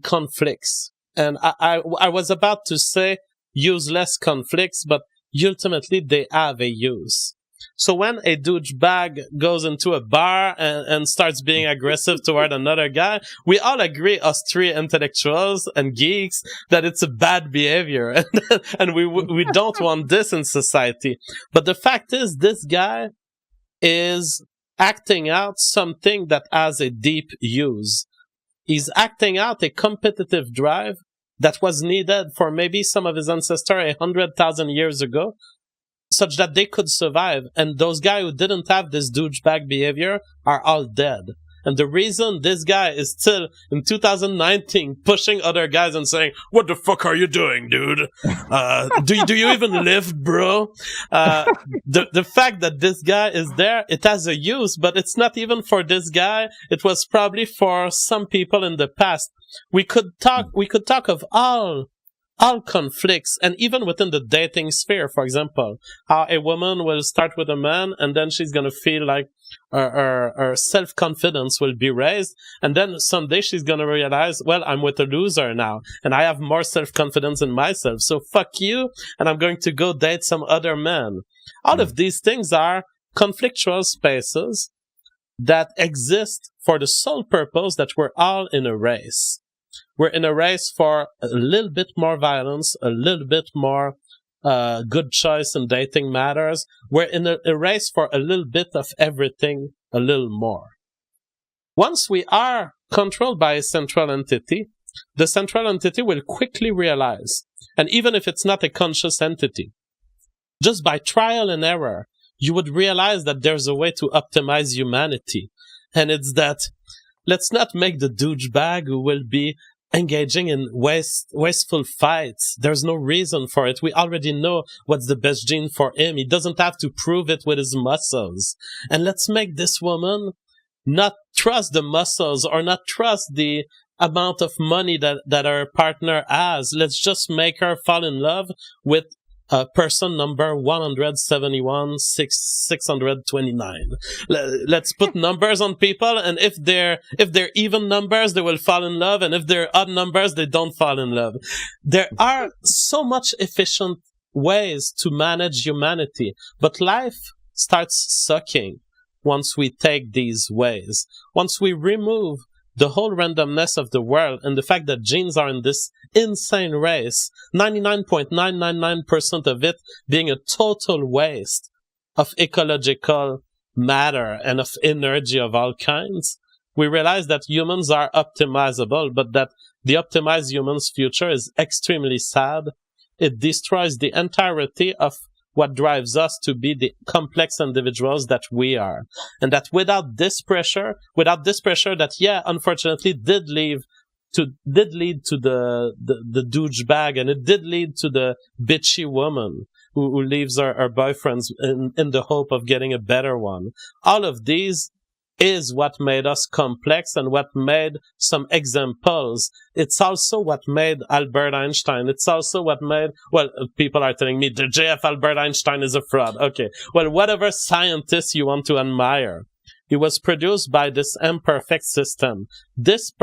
conflicts. And I was about to say useless conflicts, but ultimately they have a use. So when a douchebag goes into a bar and starts being aggressive toward another guy, we all agree, us three intellectuals and geeks, that it's a bad behavior, and we don't want this in society. But the fact is, this guy is acting out something that has a deep use. He's acting out a competitive drive that was needed for maybe some of his ancestors 100,000 years ago, such that they could survive. And those guys who didn't have this douchebag behavior are all dead. And the reason this guy is still in 2019 pushing other guys and saying, "What the fuck are you doing, dude? Do you even live, bro?" The fact that this guy is there, it has a use, but it's not even for this guy. It was probably for some people in the past. We could talk of all conflicts, and even within the dating sphere, for example, how a woman will start with a man and then she's going to feel like her self-confidence will be raised, and then someday she's going to realize, well, I'm with a loser now and I have more self-confidence in myself, so fuck you, and I'm going to go date some other man. All of these things are conflictual spaces that exist for the sole purpose that we're all in a race. We're in a race for a little bit more violence, a little bit more good choice in dating matters. We're in a race for a little bit of everything, a little more. Once we are controlled by a central entity, the central entity will quickly realize, and even if it's not a conscious entity, just by trial and error, you would realize that there's a way to optimize humanity. And it's that, let's not make the douchebag who will be engaging in wasteful fights. There's no reason for it. We already know what's the best gene for him. He doesn't have to prove it with his muscles. And let's make this woman not trust the muscles or not trust the amount of money that her partner has. Let's just make her fall in love with person number 171,629. Let's put numbers on people, and if they're even numbers, they will fall in love, and if they're odd numbers, they don't fall in love. There are so much efficient ways to manage humanity, but life starts sucking once we take these ways. Once we remove the whole randomness of the world and the fact that genes are in this insane race, 99.999% of it being a total waste of ecological matter and of energy of all kinds, we realize that humans are optimizable, but that the optimized human's future is extremely sad. It destroys the entirety of what drives us to be the complex individuals that we are. And that without this pressure that, yeah, unfortunately did lead to the douchebag, and it did lead to the bitchy woman who leaves her boyfriends in the hope of getting a better one. All of these is what made us complex and what made some examples. It's also what made Albert Einstein. It's also what made, well, people are telling me the JF Albert Einstein is a fraud. Okay. Well, whatever scientist you want to admire, it was produced by this imperfect system. This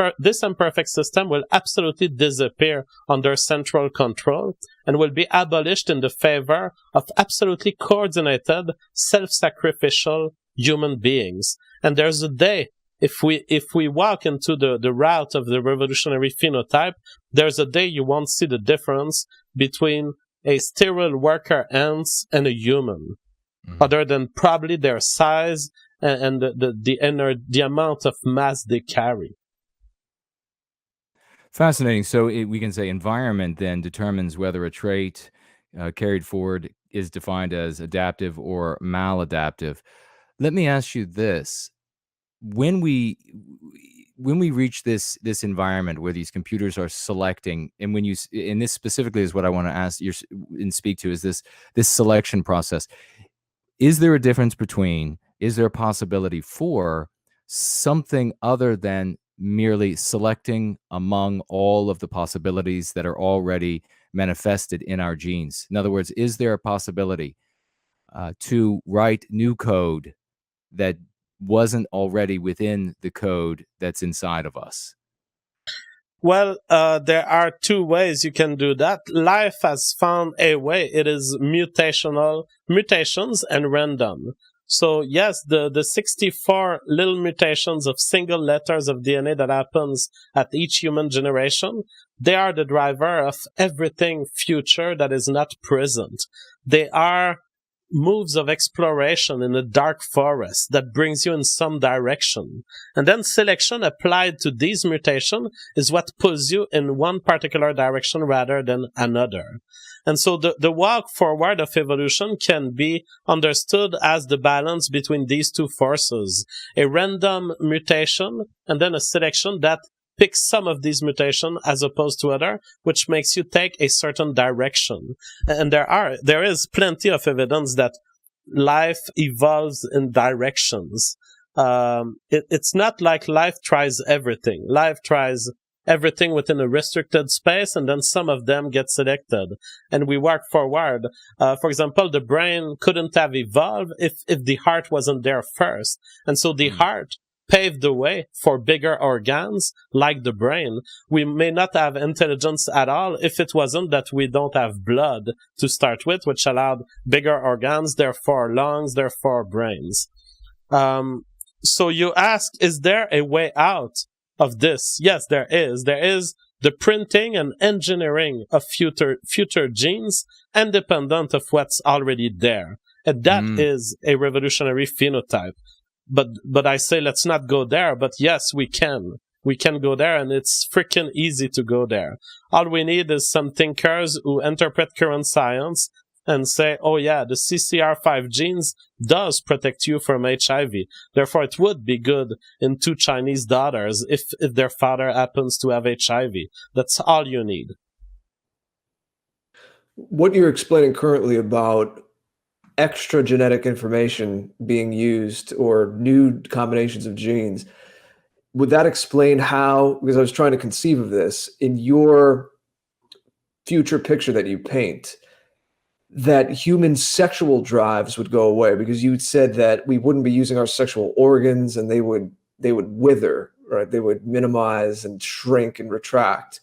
imperfect system will absolutely disappear under central control and will be abolished in the favor of absolutely coordinated, self-sacrificial human beings. And there's a day, if we walk into the route of the revolutionary phenotype, there's a day you won't see the difference between a sterile worker ants and a human, other than probably their size and the amount of mass they carry. Fascinating. So we can say environment then determines whether a trait carried forward is defined as adaptive or maladaptive. Let me ask you this. When we reach this environment where these computers are selecting, and and this specifically is what I want to ask you and speak to, is this selection process. Is there a difference between, is there a possibility for something other than merely selecting among all of the possibilities that are already manifested in our genes? In other words, is there a possibility to write new code that wasn't already within the code that's inside of us? Well, there are two ways you can do that. Life has found a way. It is mutations and random. So yes, the 64 little mutations of single letters of DNA that happens at each human generation, they are the driver of everything future that is not present. They are moves of exploration in a dark forest that brings you in some direction. And then selection applied to these mutations is what pulls you in one particular direction rather than another. And so the walk forward of evolution can be understood as the balance between these two forces. A random mutation and then a selection that picks some of these mutations as opposed to other, which makes you take a certain direction. And there is plenty of evidence that life evolves in directions. It's not like life tries everything. Life tries everything within a restricted space, and then some of them get selected, and we work forward. For example, the brain couldn't have evolved if the heart wasn't there first, and so the heart paved the way for bigger organs like the brain. We may not have intelligence at all if it wasn't that we don't have blood to start with, which allowed bigger organs, therefore lungs, therefore brains. So you ask, is there a way out of this? Yes, there is. There is the printing and engineering of future genes independent of what's already there. And that is a revolutionary phenotype. But I say, let's not go there. But yes, we can. We can go there, and it's freaking easy to go there. All we need is some thinkers who interpret current science and say, oh yeah, the CCR5 genes does protect you from HIV. Therefore, it would be good in 2 Chinese daughters if their father happens to have HIV. That's all you need. What you're explaining currently about extra genetic information being used or new combinations of genes, would that explain how, because I was trying to conceive of this, in your future picture that you paint, that human sexual drives would go away? Because you said that we wouldn't be using our sexual organs and they would wither, right? They would minimize and shrink and retract.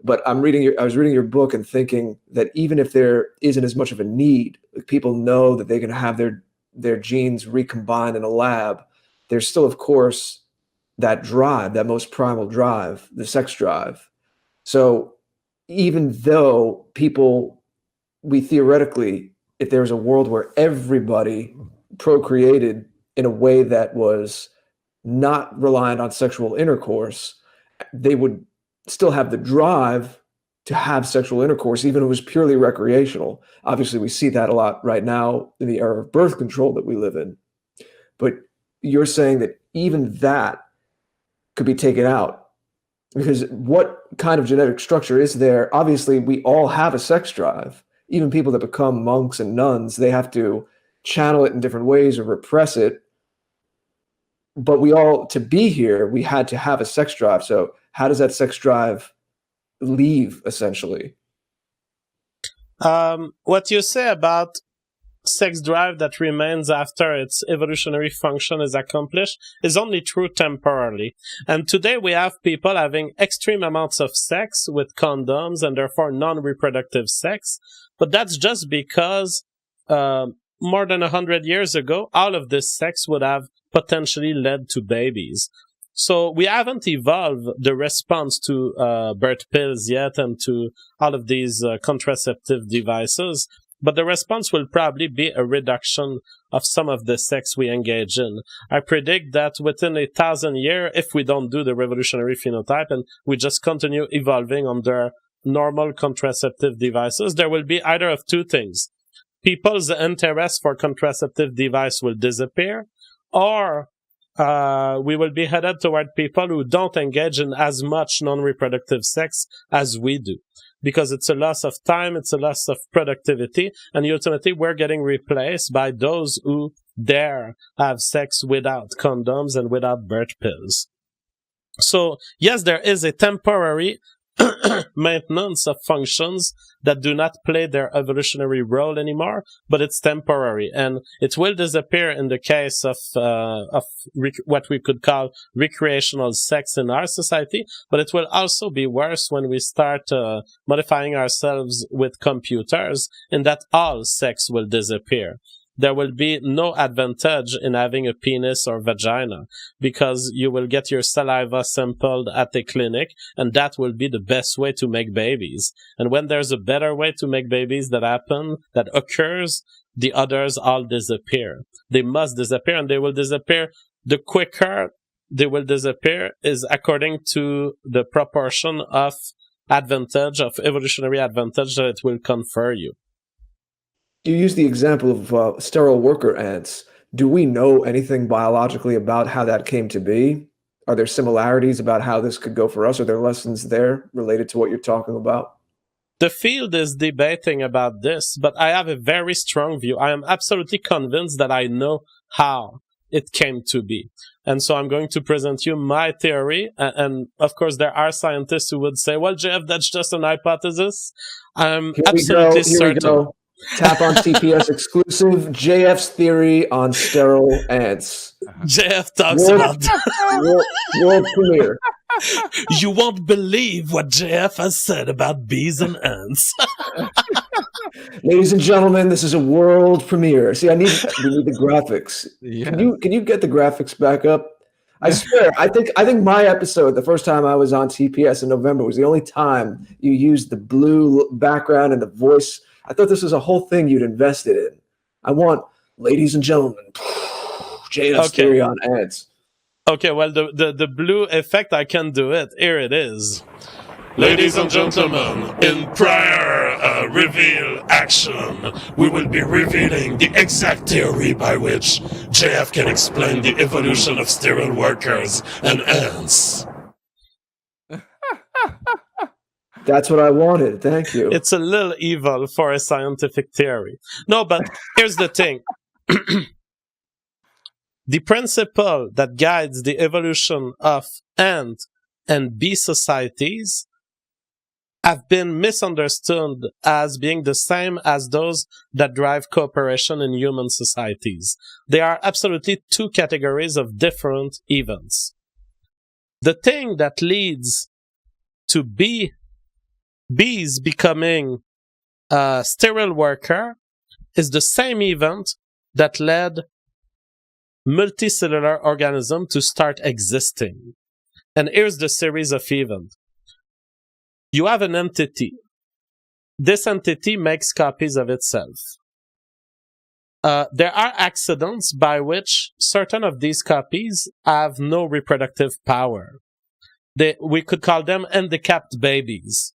But I was reading your book and thinking that even if there isn't as much of a need, people know that they can have their genes recombined in a lab, there's still, of course, that drive, that most primal drive, the sex drive. So even though we theoretically, if there was a world where everybody procreated in a way that was not reliant on sexual intercourse, they would still have the drive to have sexual intercourse, even if it was purely recreational. Obviously, we see that a lot right now in the era of birth control that we live in. But you're saying that even that could be taken out, because what kind of genetic structure is there? Obviously, we all have a sex drive. Even people that become monks and nuns, they have to channel it in different ways or repress it. But we all, to be here, we had to have a sex drive. So how does that sex drive leave, essentially? What you say about sex drive that remains after its evolutionary function is accomplished is only true temporarily. And today we have people having extreme amounts of sex with condoms and therefore non-reproductive sex. But that's just because more than 100 years ago, all of this sex would have potentially led to babies. So we haven't evolved the response to birth pills yet and to all of these contraceptive devices. But the response will probably be a reduction of some of the sex we engage in. I predict that within 1,000 years, if we don't do the revolutionary phenotype and we just continue evolving under normal contraceptive devices, there will be either of 2 things. People's interest for contraceptive device will disappear, or we will be headed toward people who don't engage in as much non-reproductive sex as we do. Because it's a loss of time, it's a loss of productivity, and ultimately we're getting replaced by those who dare have sex without condoms and without birth pills. So, yes, there is a temporary maintenance of functions that do not play their evolutionary role anymore, but it's temporary, and it will disappear in the case of what we could call recreational sex in our society, but it will also be worse when we start modifying ourselves with computers, in that all sex will disappear. there will be no advantage in having a penis or vagina, because you will get your saliva sampled at the clinic, and that will be the best way to make babies. And when there's a better way to make babies that occurs, the others all disappear. They must disappear, and they will disappear. The quicker they will disappear is according to the proportion of evolutionary advantage that it will confer you. You use the example of sterile worker ants. Do we know anything biologically about how that came to be? Are there similarities about how this could go for us? Are there lessons there related to what you're talking about? The field is debating about this, but I have a very strong view. I am absolutely convinced that I know how it came to be. And so I'm going to present you my theory. And of course, there are scientists who would say, well, Jeff, that's just an hypothesis. I'm absolutely certain. Tap on TPS exclusive, JF's theory on sterile ants. JF talks about world premiere. You won't believe what JF has said about bees and ants. Ladies and gentlemen, this is a world premiere. See, we need the graphics. Yeah. Can you get the graphics back up? I swear, I think my episode, the first time I was on TPS in November, was the only time you used the blue background and the voice. I thought this was a whole thing you'd invested in. I want, ladies and gentlemen, JF's theory on ants. Okay, well, the blue effect, I can do it. Here it is. Ladies and gentlemen, in prior reveal action, we will be revealing the exact theory by which JF can explain the evolution of sterile workers and ants. That's what I wanted. Thank you. It's a little evil for a scientific theory. No, but here's the thing. The principle that guides the evolution of ant and bee societies have been misunderstood as being the same as those that drive cooperation in human societies. They are absolutely two categories of different events. The thing that leads to bees becoming a sterile worker is the same event that led multicellular organism to start existing. And here's the series of events. You have an entity. This entity makes copies of itself. There are accidents by which certain of these copies have no reproductive power. We could call them handicapped babies.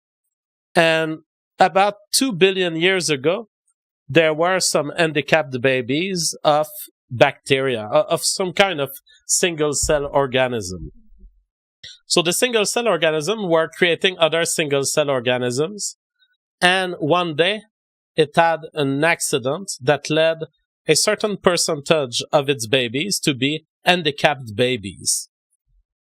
And about 2 billion years ago, there were some handicapped babies of bacteria, of some kind of single-cell organism. So the single-cell organism were creating other single-cell organisms, and one day it had an accident that led a certain percentage of its babies to be handicapped babies.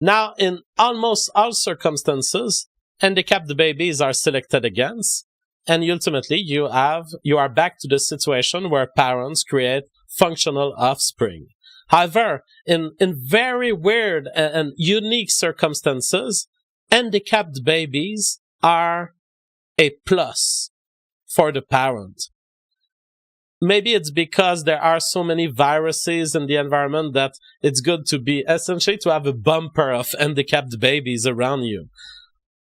Now, in almost all circumstances, handicapped babies are selected against, and ultimately you are back to the situation where parents create functional offspring. However, in very weird and unique circumstances, handicapped babies are a plus for the parent. Maybe it's because there are so many viruses in the environment that it's good to have a bumper of handicapped babies around you.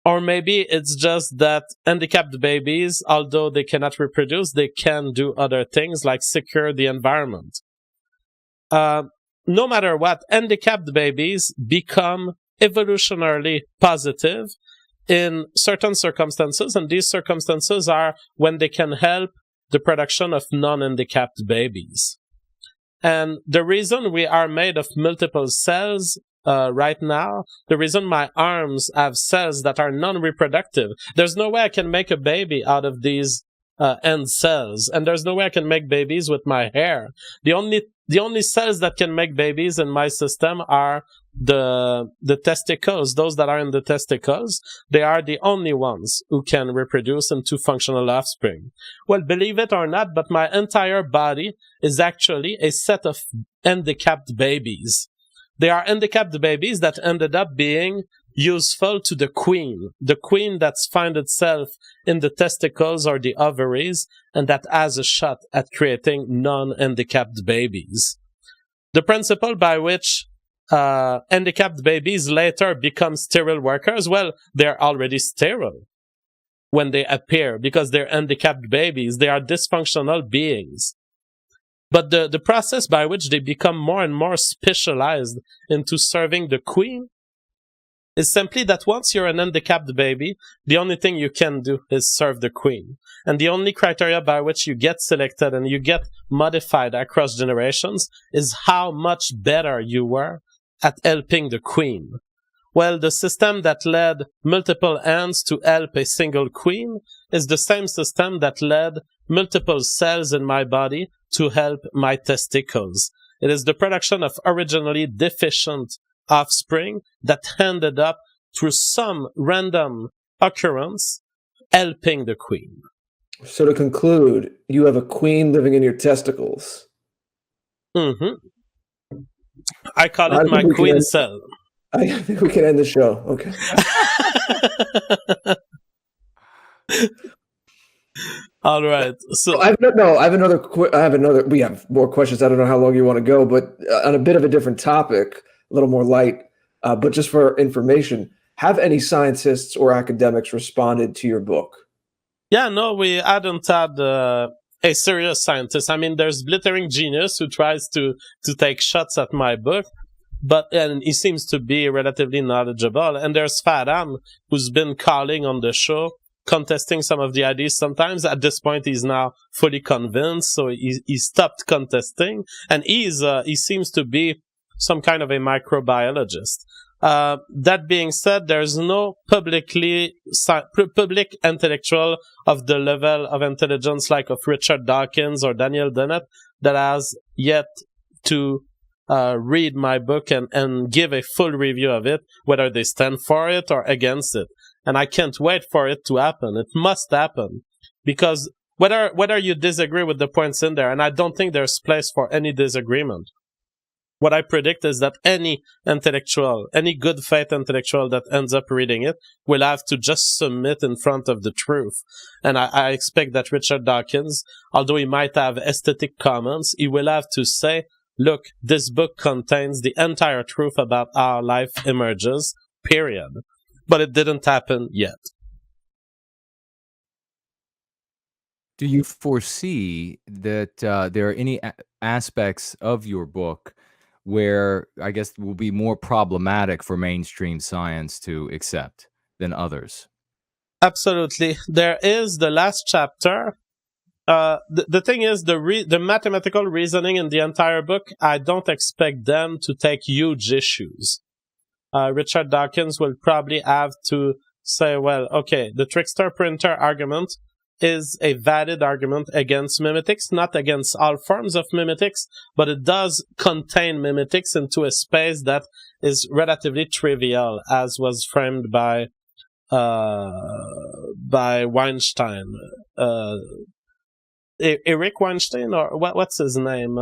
Or maybe it's just that handicapped babies, although they cannot reproduce, they can do other things like secure the environment. No matter what, handicapped babies become evolutionarily positive in certain circumstances, and these circumstances are when they can help the production of non-handicapped babies. And the reason we are made of multiple cells right now, the reason my arms have cells that are non-reproductive, there's no way I can make a baby out of these end cells, and there's no way I can make babies with my hair. The only cells that can make babies in my system are the testicles. Those that are in the testicles, they are the only ones who can reproduce into functional offspring. Well, believe it or not, but my entire body is actually a set of handicapped babies. They are handicapped babies that ended up being useful to the queen that's find itself in the testicles or the ovaries and that has a shot at creating non-handicapped babies. The principle by which handicapped babies later become sterile workers, well, they're already sterile when they appear because they're handicapped babies. They are dysfunctional beings. But the process by which they become more and more specialized into serving the queen is simply that once you're an handicapped baby, the only thing you can do is serve the queen. And the only criteria by which you get selected and you get modified across generations is how much better you were at helping the queen. Well, the system that led multiple ants to help a single queen is the same system that led multiple cells in my body to help my testicles. It is the production of originally deficient offspring that ended up through some random occurrence helping the queen. So to conclude, you have a queen living in your testicles. Mm-hmm. I call it my queen cell. I think we can end the show. Okay. All right. So I have another. We have more questions. I don't know how long you want to go, but on a bit of a different topic, a little more light, but just for information, have any scientists or academics responded to your book? Yeah, no, we hadn't had a serious scientist. I mean, there's Glittering Genius who tries to take shots at my book, and he seems to be relatively knowledgeable. And there's Fadam, who's been calling on the show, contesting some of the ideas sometimes. At this point, he's now fully convinced, so he stopped contesting. And he seems to be some kind of a microbiologist. That being said, there's no public intellectual of the level of intelligence like of Richard Dawkins or Daniel Dennett that has yet to read my book and give a full review of it, whether they stand for it or against it. And I can't wait for it to happen. It must happen. Because whether you disagree with the points in there, and I don't think there's place for any disagreement, what I predict is that any intellectual, any good faith intellectual that ends up reading it will have to just submit in front of the truth. And I expect that Richard Dawkins, although he might have aesthetic comments, he will have to say, look, this book contains the entire truth about how life emerges, period. But it didn't happen yet. Do you foresee that there are any aspects of your book where I guess will be more problematic for mainstream science to accept than others? Absolutely. There is the last chapter. The thing is, the mathematical reasoning in the entire book, I don't expect them to take huge issues. Richard Dawkins will probably have to say, well, okay, the trickster printer argument is a valid argument against mimetics, not against all forms of mimetics, but it does contain mimetics into a space that is relatively trivial, as was framed by Weinstein. Eric Weinstein, or what's his name?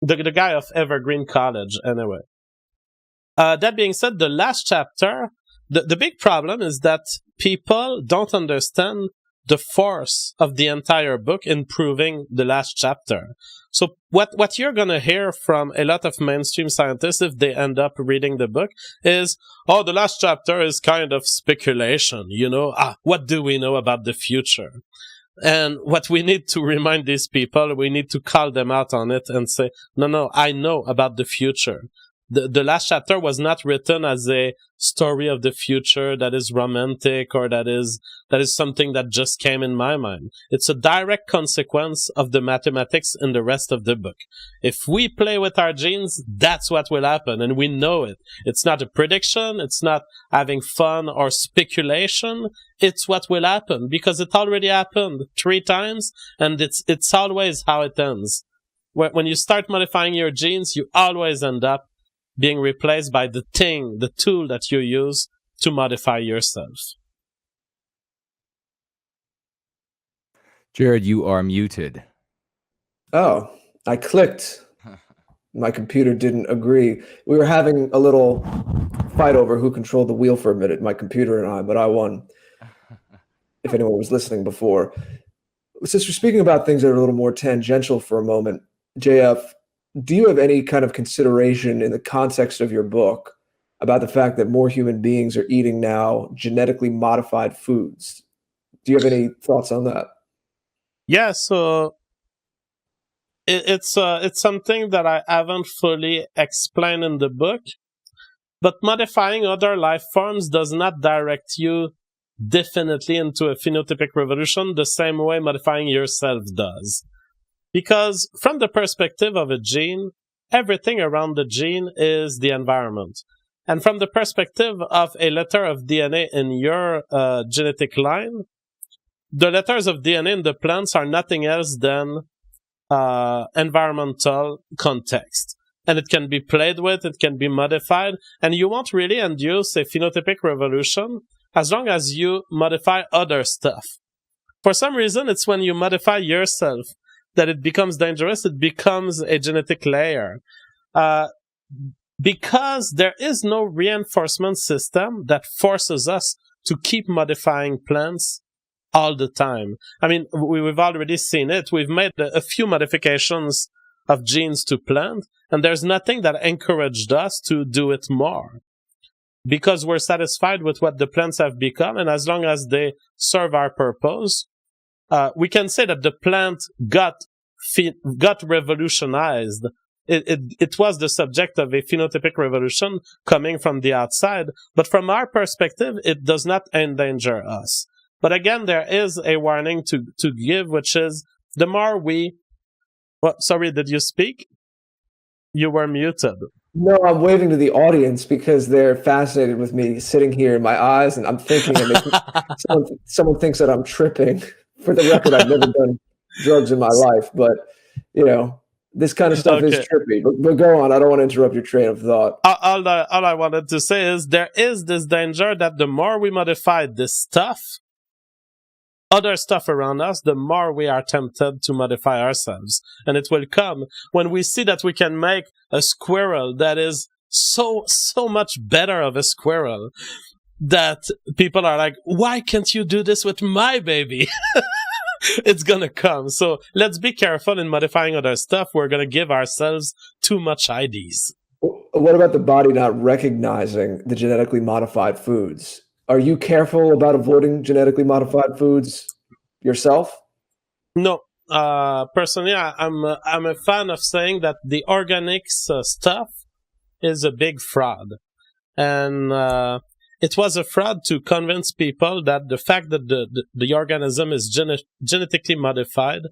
The guy of Evergreen College, anyway. That being said, the last chapter, the big problem is that people don't understand the force of the entire book in proving the last chapter. So what you're going to hear from a lot of mainstream scientists if they end up reading the book is, oh, the last chapter is kind of speculation, what do we know about the future? And what we need to remind these people, we need to call them out on it and say, no, I know about the future. The last chapter was not written as a story of the future that is romantic or that is something that just came in my mind. It's a direct consequence of the mathematics in the rest of the book. If we play with our genes, that's what will happen, and we know it. It's not a prediction, it's not having fun or speculation, it's what will happen, because it already happened 3 times, and it's always how it ends. When you start modifying your genes, you always end up being replaced by the tool that you use to modify yourself. Jared, you are muted. Oh, I clicked. My computer didn't agree. We were having a little fight over who controlled the wheel for a minute, my computer and I, but I won. If anyone was listening before. Since we're speaking about things that are a little more tangential for a moment, JF, do you have any kind of consideration in the context of your book about the fact that more human beings are eating now genetically modified foods? Do you have any thoughts on that? Yeah, so it's something that I haven't fully explained in the book, but modifying other life forms does not direct you definitely into a phenotypic revolution the same way modifying yourself does. Because from the perspective of a gene, everything around the gene is the environment. And from the perspective of a letter of DNA in your genetic line, the letters of DNA in the plants are nothing else than environmental context. And it can be played with, it can be modified, and you won't really induce a phenotypic revolution as long as you modify other stuff. For some reason, it's when you modify yourself that it becomes dangerous, it becomes a genetic layer. Because there is no reinforcement system that forces us to keep modifying plants all the time. I mean, we've already seen it. We've made a few modifications of genes to plant, and there's nothing that encouraged us to do it more. Because we're satisfied with what the plants have become, and as long as they serve our purpose, we can say that the plant got revolutionized. It was the subject of a phenotypic revolution coming from the outside, but from our perspective, it does not endanger us. But again, there is a warning to give, which is the more we... Well, sorry, did you speak? You were muted. No, I'm waving to the audience because they're fascinated with me sitting here in my eyes, and I'm thinking that someone thinks that I'm tripping. For the record, I've never done drugs in my life, but, you know, this kind of stuff is trippy. But go on. I don't want to interrupt your train of thought. All I wanted to say is there is this danger that the more we modify this stuff, other stuff around us, the more we are tempted to modify ourselves. And it will come when we see that we can make a squirrel that is so much better of a squirrel that people are like, why can't you do this with my baby? It's gonna come. So let's be careful in modifying other stuff. We're gonna give ourselves too much IDs. What about the body not recognizing the genetically modified foods? Are you careful about avoiding genetically modified foods yourself? No. Personally, I'm a fan of saying that the organics stuff is a big fraud. And it was a fraud to convince people that the fact that the organism is genetically modified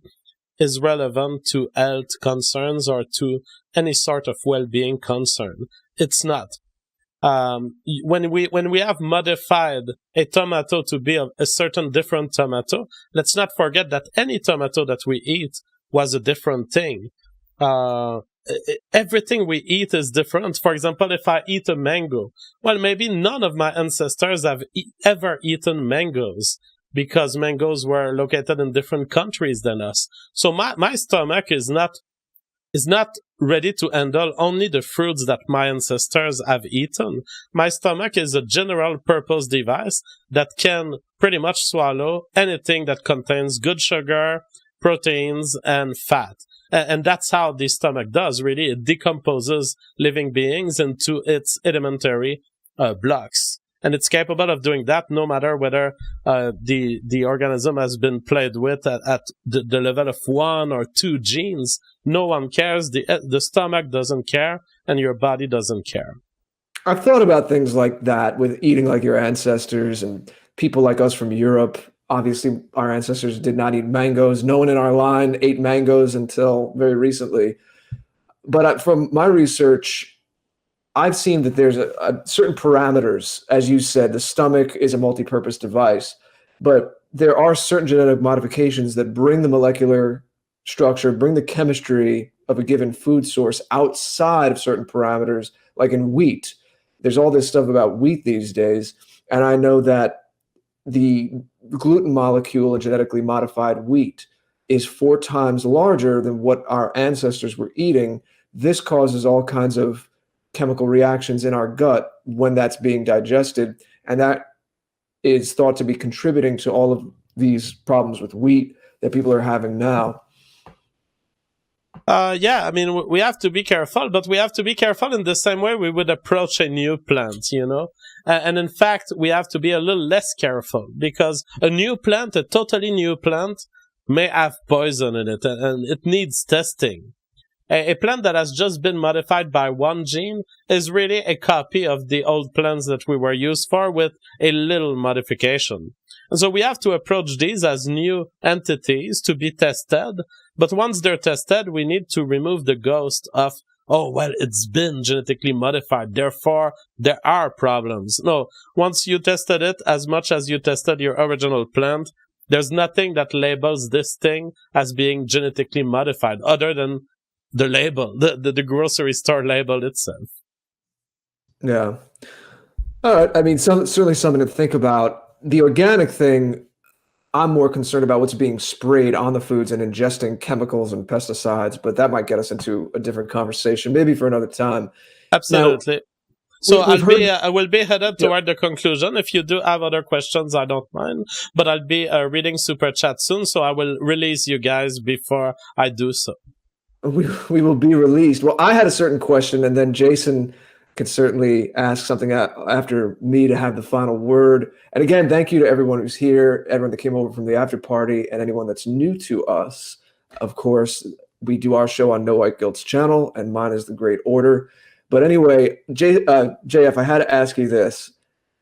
is relevant to health concerns or to any sort of well-being concern. It's not. When we have modified a tomato to be a certain different tomato, let's not forget that any tomato that we eat was a different thing. Everything we eat is different. For example, if I eat a mango, well, maybe none of my ancestors have ever eaten mangoes because mangoes were located in different countries than us. So my stomach is not ready to handle only the fruits that my ancestors have eaten. My stomach is a general purpose device that can pretty much swallow anything that contains good sugar, proteins, and fat. And that's how the stomach does, really. It decomposes living beings into its elementary blocks. And it's capable of doing that no matter whether the organism has been played with at the level of 1 or 2 genes. No one cares. The stomach doesn't care, and your body doesn't care. I've thought about things like that with eating like your ancestors and people like us from Europe. Obviously, our ancestors did not eat mangoes. No one in our line ate mangoes until very recently. But from my research, I've seen that there's a certain parameters. As you said, the stomach is a multi-purpose device, but there are certain genetic modifications that bring the molecular structure, bring the chemistry of a given food source outside of certain parameters, like in wheat. There's all this stuff about wheat these days, and I know that the gluten molecule in genetically modified wheat is 4 times larger than what our ancestors were eating. This causes all kinds of chemical reactions in our gut when that's being digested. And that is thought to be contributing to all of these problems with wheat that people are having now. Yeah, I mean, we have to be careful, but we have to be careful in the same way we would approach a new plant, you know? And in fact, we have to be a little less careful, because a new plant, a totally new plant, may have poison in it, and it needs testing. A plant that has just been modified by one gene is really a copy of the old plants that we were used for with a little modification. And so we have to approach these as new entities to be tested. But once they're tested, we need to remove the ghost of, oh, well, it's been genetically modified, therefore there are problems. No, once you tested it as much as you tested your original plant, there's nothing that labels this thing as being genetically modified other than the label, the grocery store label itself. Yeah. All right. I mean, certainly something to think about. The organic thing, I'm more concerned about what's being sprayed on the foods and ingesting chemicals and pesticides, but that might get us into a different conversation, maybe for another time. Absolutely. Now, so I will be headed toward the conclusion. If you do have other questions, I don't mind, but I'll be reading Super Chat soon, so I will release you guys before I do so. We will be released. Well, I had a certain question, and then Jason could certainly ask something after me to have the final word. And again, thank you to everyone who's here, everyone that came over from the after party, and anyone that's new to us. Of course, we do our show on No White Guilt's channel, and mine is The Great Order. But anyway, JF, I had to ask you this.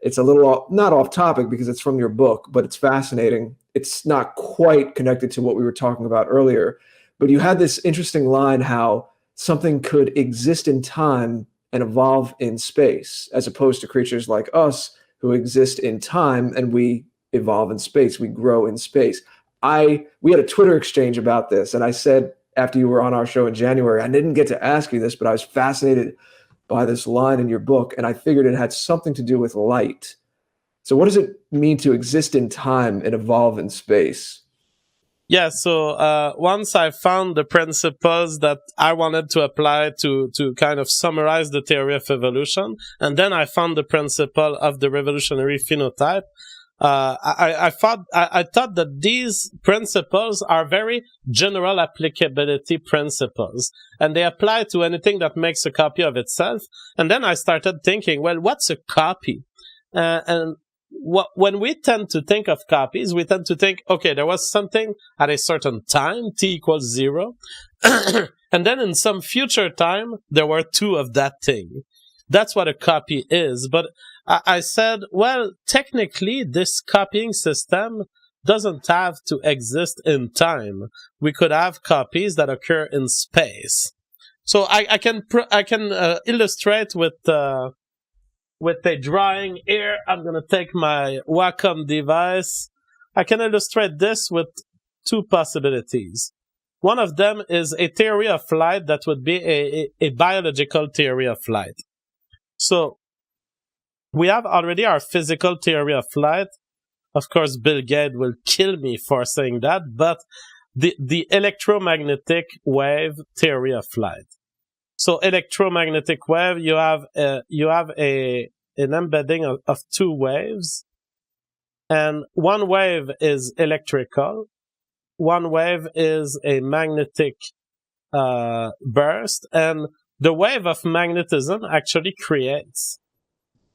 It's a little not off topic because it's from your book, but it's fascinating. It's not quite connected to what we were talking about earlier. But you had this interesting line how something could exist in time and evolve in space, as opposed to creatures like us who exist in time and we evolve in space, we grow in space. We had a Twitter exchange about this, and I said after you were on our show in January, I didn't get to ask you this, but I was fascinated by this line in your book, and I figured it had something to do with light. So what does it mean to exist in time and evolve in space? Yeah, so once I found the principles that I wanted to apply to kind of summarize the theory of evolution, and then I found the principle of the revolutionary phenotype, I thought that these principles are very general applicability principles, and they apply to anything that makes a copy of itself. And then I started thinking, well, what's a copy? When we tend to think of copies, we tend to think, okay, there was something at a certain time, t = 0, and then in some future time, there were two of that thing. That's what a copy is. But I said, well, technically, this copying system doesn't have to exist in time. We could have copies that occur in space. So I can illustrate with a drawing here. I'm going to take my Wacom device. I can illustrate this with two possibilities. One of them is a theory of flight that would be a biological theory of flight. So we have already our physical theory of flight. Of course, Bill Gates will kill me for saying that, but the electromagnetic wave theory of flight. So electromagnetic wave, you have an embedding of two waves, and one wave is electrical, one wave is a magnetic burst, and the wave of magnetism actually creates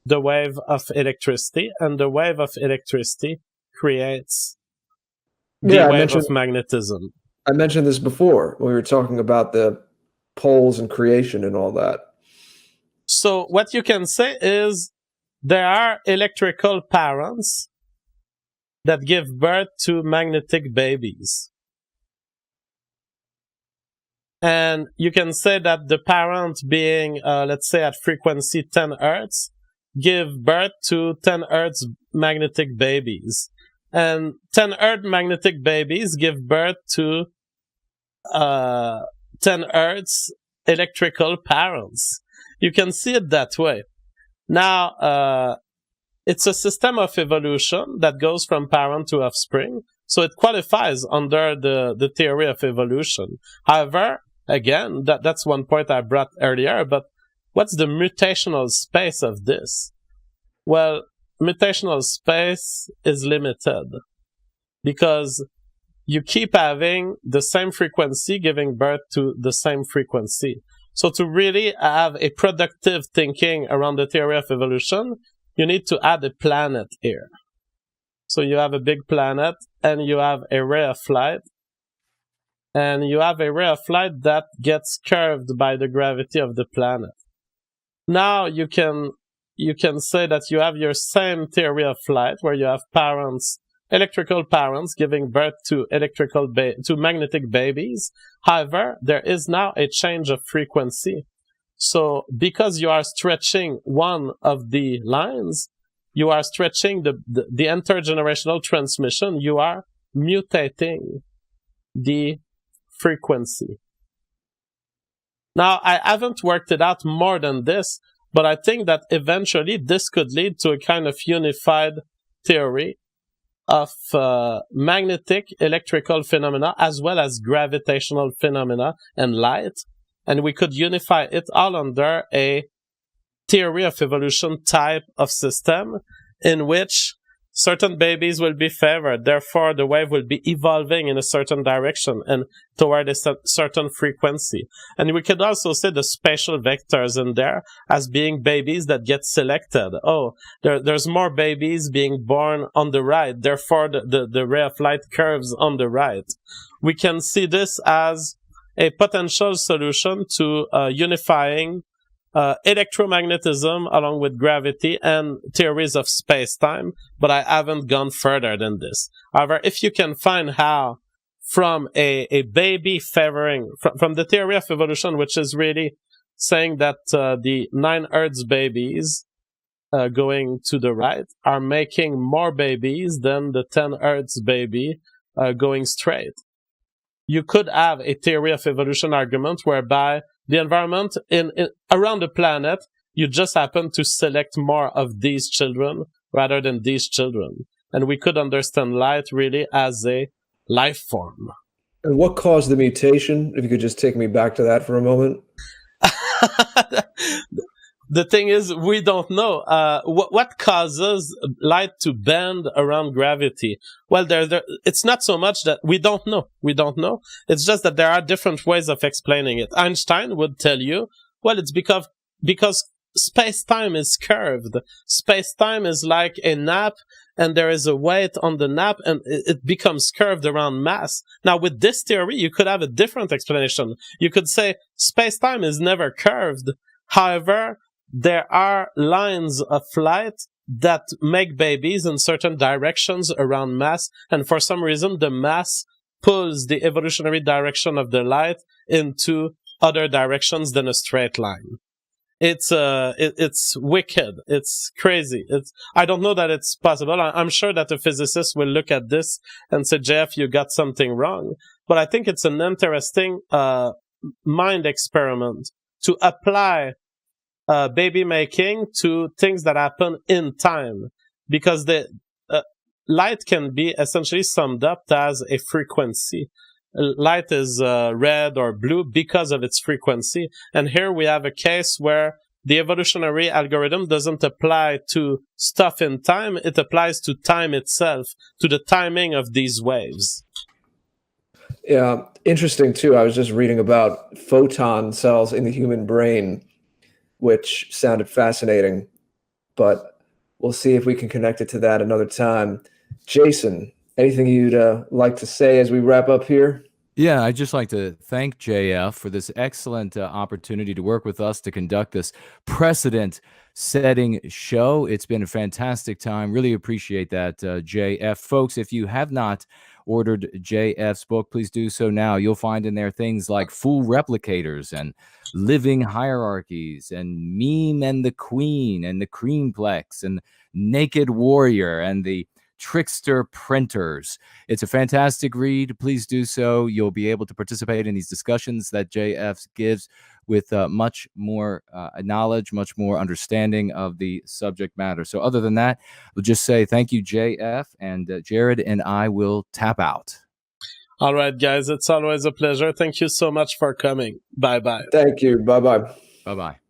the wave of electricity, and the wave of electricity creates the wave of magnetism. I mentioned this before when we were talking about the poles and creation and all that. So what you can say is there are electrical parents that give birth to magnetic babies. And you can say that the parent being, let's say at frequency 10 Hertz, give birth to 10 Hertz magnetic babies. And 10 Hertz magnetic babies give birth to 10 Hertz electrical parents. You can see it that way. Now, it's a system of evolution that goes from parent to offspring, so it qualifies under the theory of evolution. However, again, that's one point I brought earlier, but what's the mutational space of this? Well, mutational space is limited because you keep having the same frequency giving birth to the same frequency. So to really have a productive thinking around the theory of evolution, you need to add a planet here. So you have a big planet and you have a ray of light, and you have a ray of light that gets curved by the gravity of the planet. Now you can say that you have your same theory of light where you have electrical parents giving birth to to magnetic babies. However, there is now a change of frequency. So because you are stretching one of the lines, you are stretching the intergenerational transmission, you are mutating the frequency. Now, I haven't worked it out more than this, but I think that eventually this could lead to a kind of unified theory of magnetic electrical phenomena as well as gravitational phenomena and light, and we could unify it all under a theory of evolution type of system in which certain babies will be favored. Therefore, the wave will be evolving in a certain direction and toward a certain frequency. And we could also see the spatial vectors in there as being babies that get selected. Oh, there's more babies being born on the right. Therefore, the ray of light curves on the right. We can see this as a potential solution to unifying electromagnetism along with gravity and theories of space-time, but I haven't gone further than this. However, if you can find how from a baby favoring, from the theory of evolution, which is really saying that the 9 Hertz babies going to the right are making more babies than the 10 Hertz baby going straight. You could have a theory of evolution argument whereby the environment around the planet, you just happen to select more of these children rather than these children. And we could understand light really as a life form. And what caused the mutation? If you could just take me back to that for a moment. The thing is, we don't know. What causes light to bend around gravity? Well, it's not so much that we don't know. We don't know. It's just that there are different ways of explaining it. Einstein would tell you, well, it's because space-time is curved. Space-time is like a nap, and there is a weight on the nap, and it becomes curved around mass. Now, with this theory, you could have a different explanation. You could say space-time is never curved. However, there are lines of light that make babies in certain directions around mass, and for some reason the mass pulls the evolutionary direction of the light into other directions than a straight line. It's wicked. It's crazy. I don't know that it's possible. I'm sure that a physicist will look at this and say, Jeff, you got something wrong. But I think it's an interesting mind experiment to apply baby making to things that happen in time, because the light can be essentially summed up as a frequency. Light is red or blue because of its frequency, and here we have a case where the evolutionary algorithm doesn't apply to stuff in time, it applies to time itself, to the timing of these waves. Yeah, interesting too. I was just reading about photon cells in the human brain, which sounded fascinating, but we'll see if we can connect it to that another time. Jason, anything you'd like to say as we wrap up here? Yeah, I'd just like to thank JF for this excellent opportunity to work with us to conduct this precedent-setting show. It's been a fantastic time. Really appreciate that, JF. Folks, if you have not ordered JF's book, please do so now. You'll find in there things like Full Replicators and Living Hierarchies and Meme and the Queen and the Creamplex and Naked Warrior and the Trickster Printers. It's a fantastic read. Please do so. You'll be able to participate in these discussions that JF gives with much more knowledge, much more understanding of the subject matter. So other than that, we'll just say thank you, JF, and Jared and I will tap out. All right, guys, it's always a pleasure. Thank you so much for coming. Bye-bye. Thank you. Bye-bye. Bye-bye.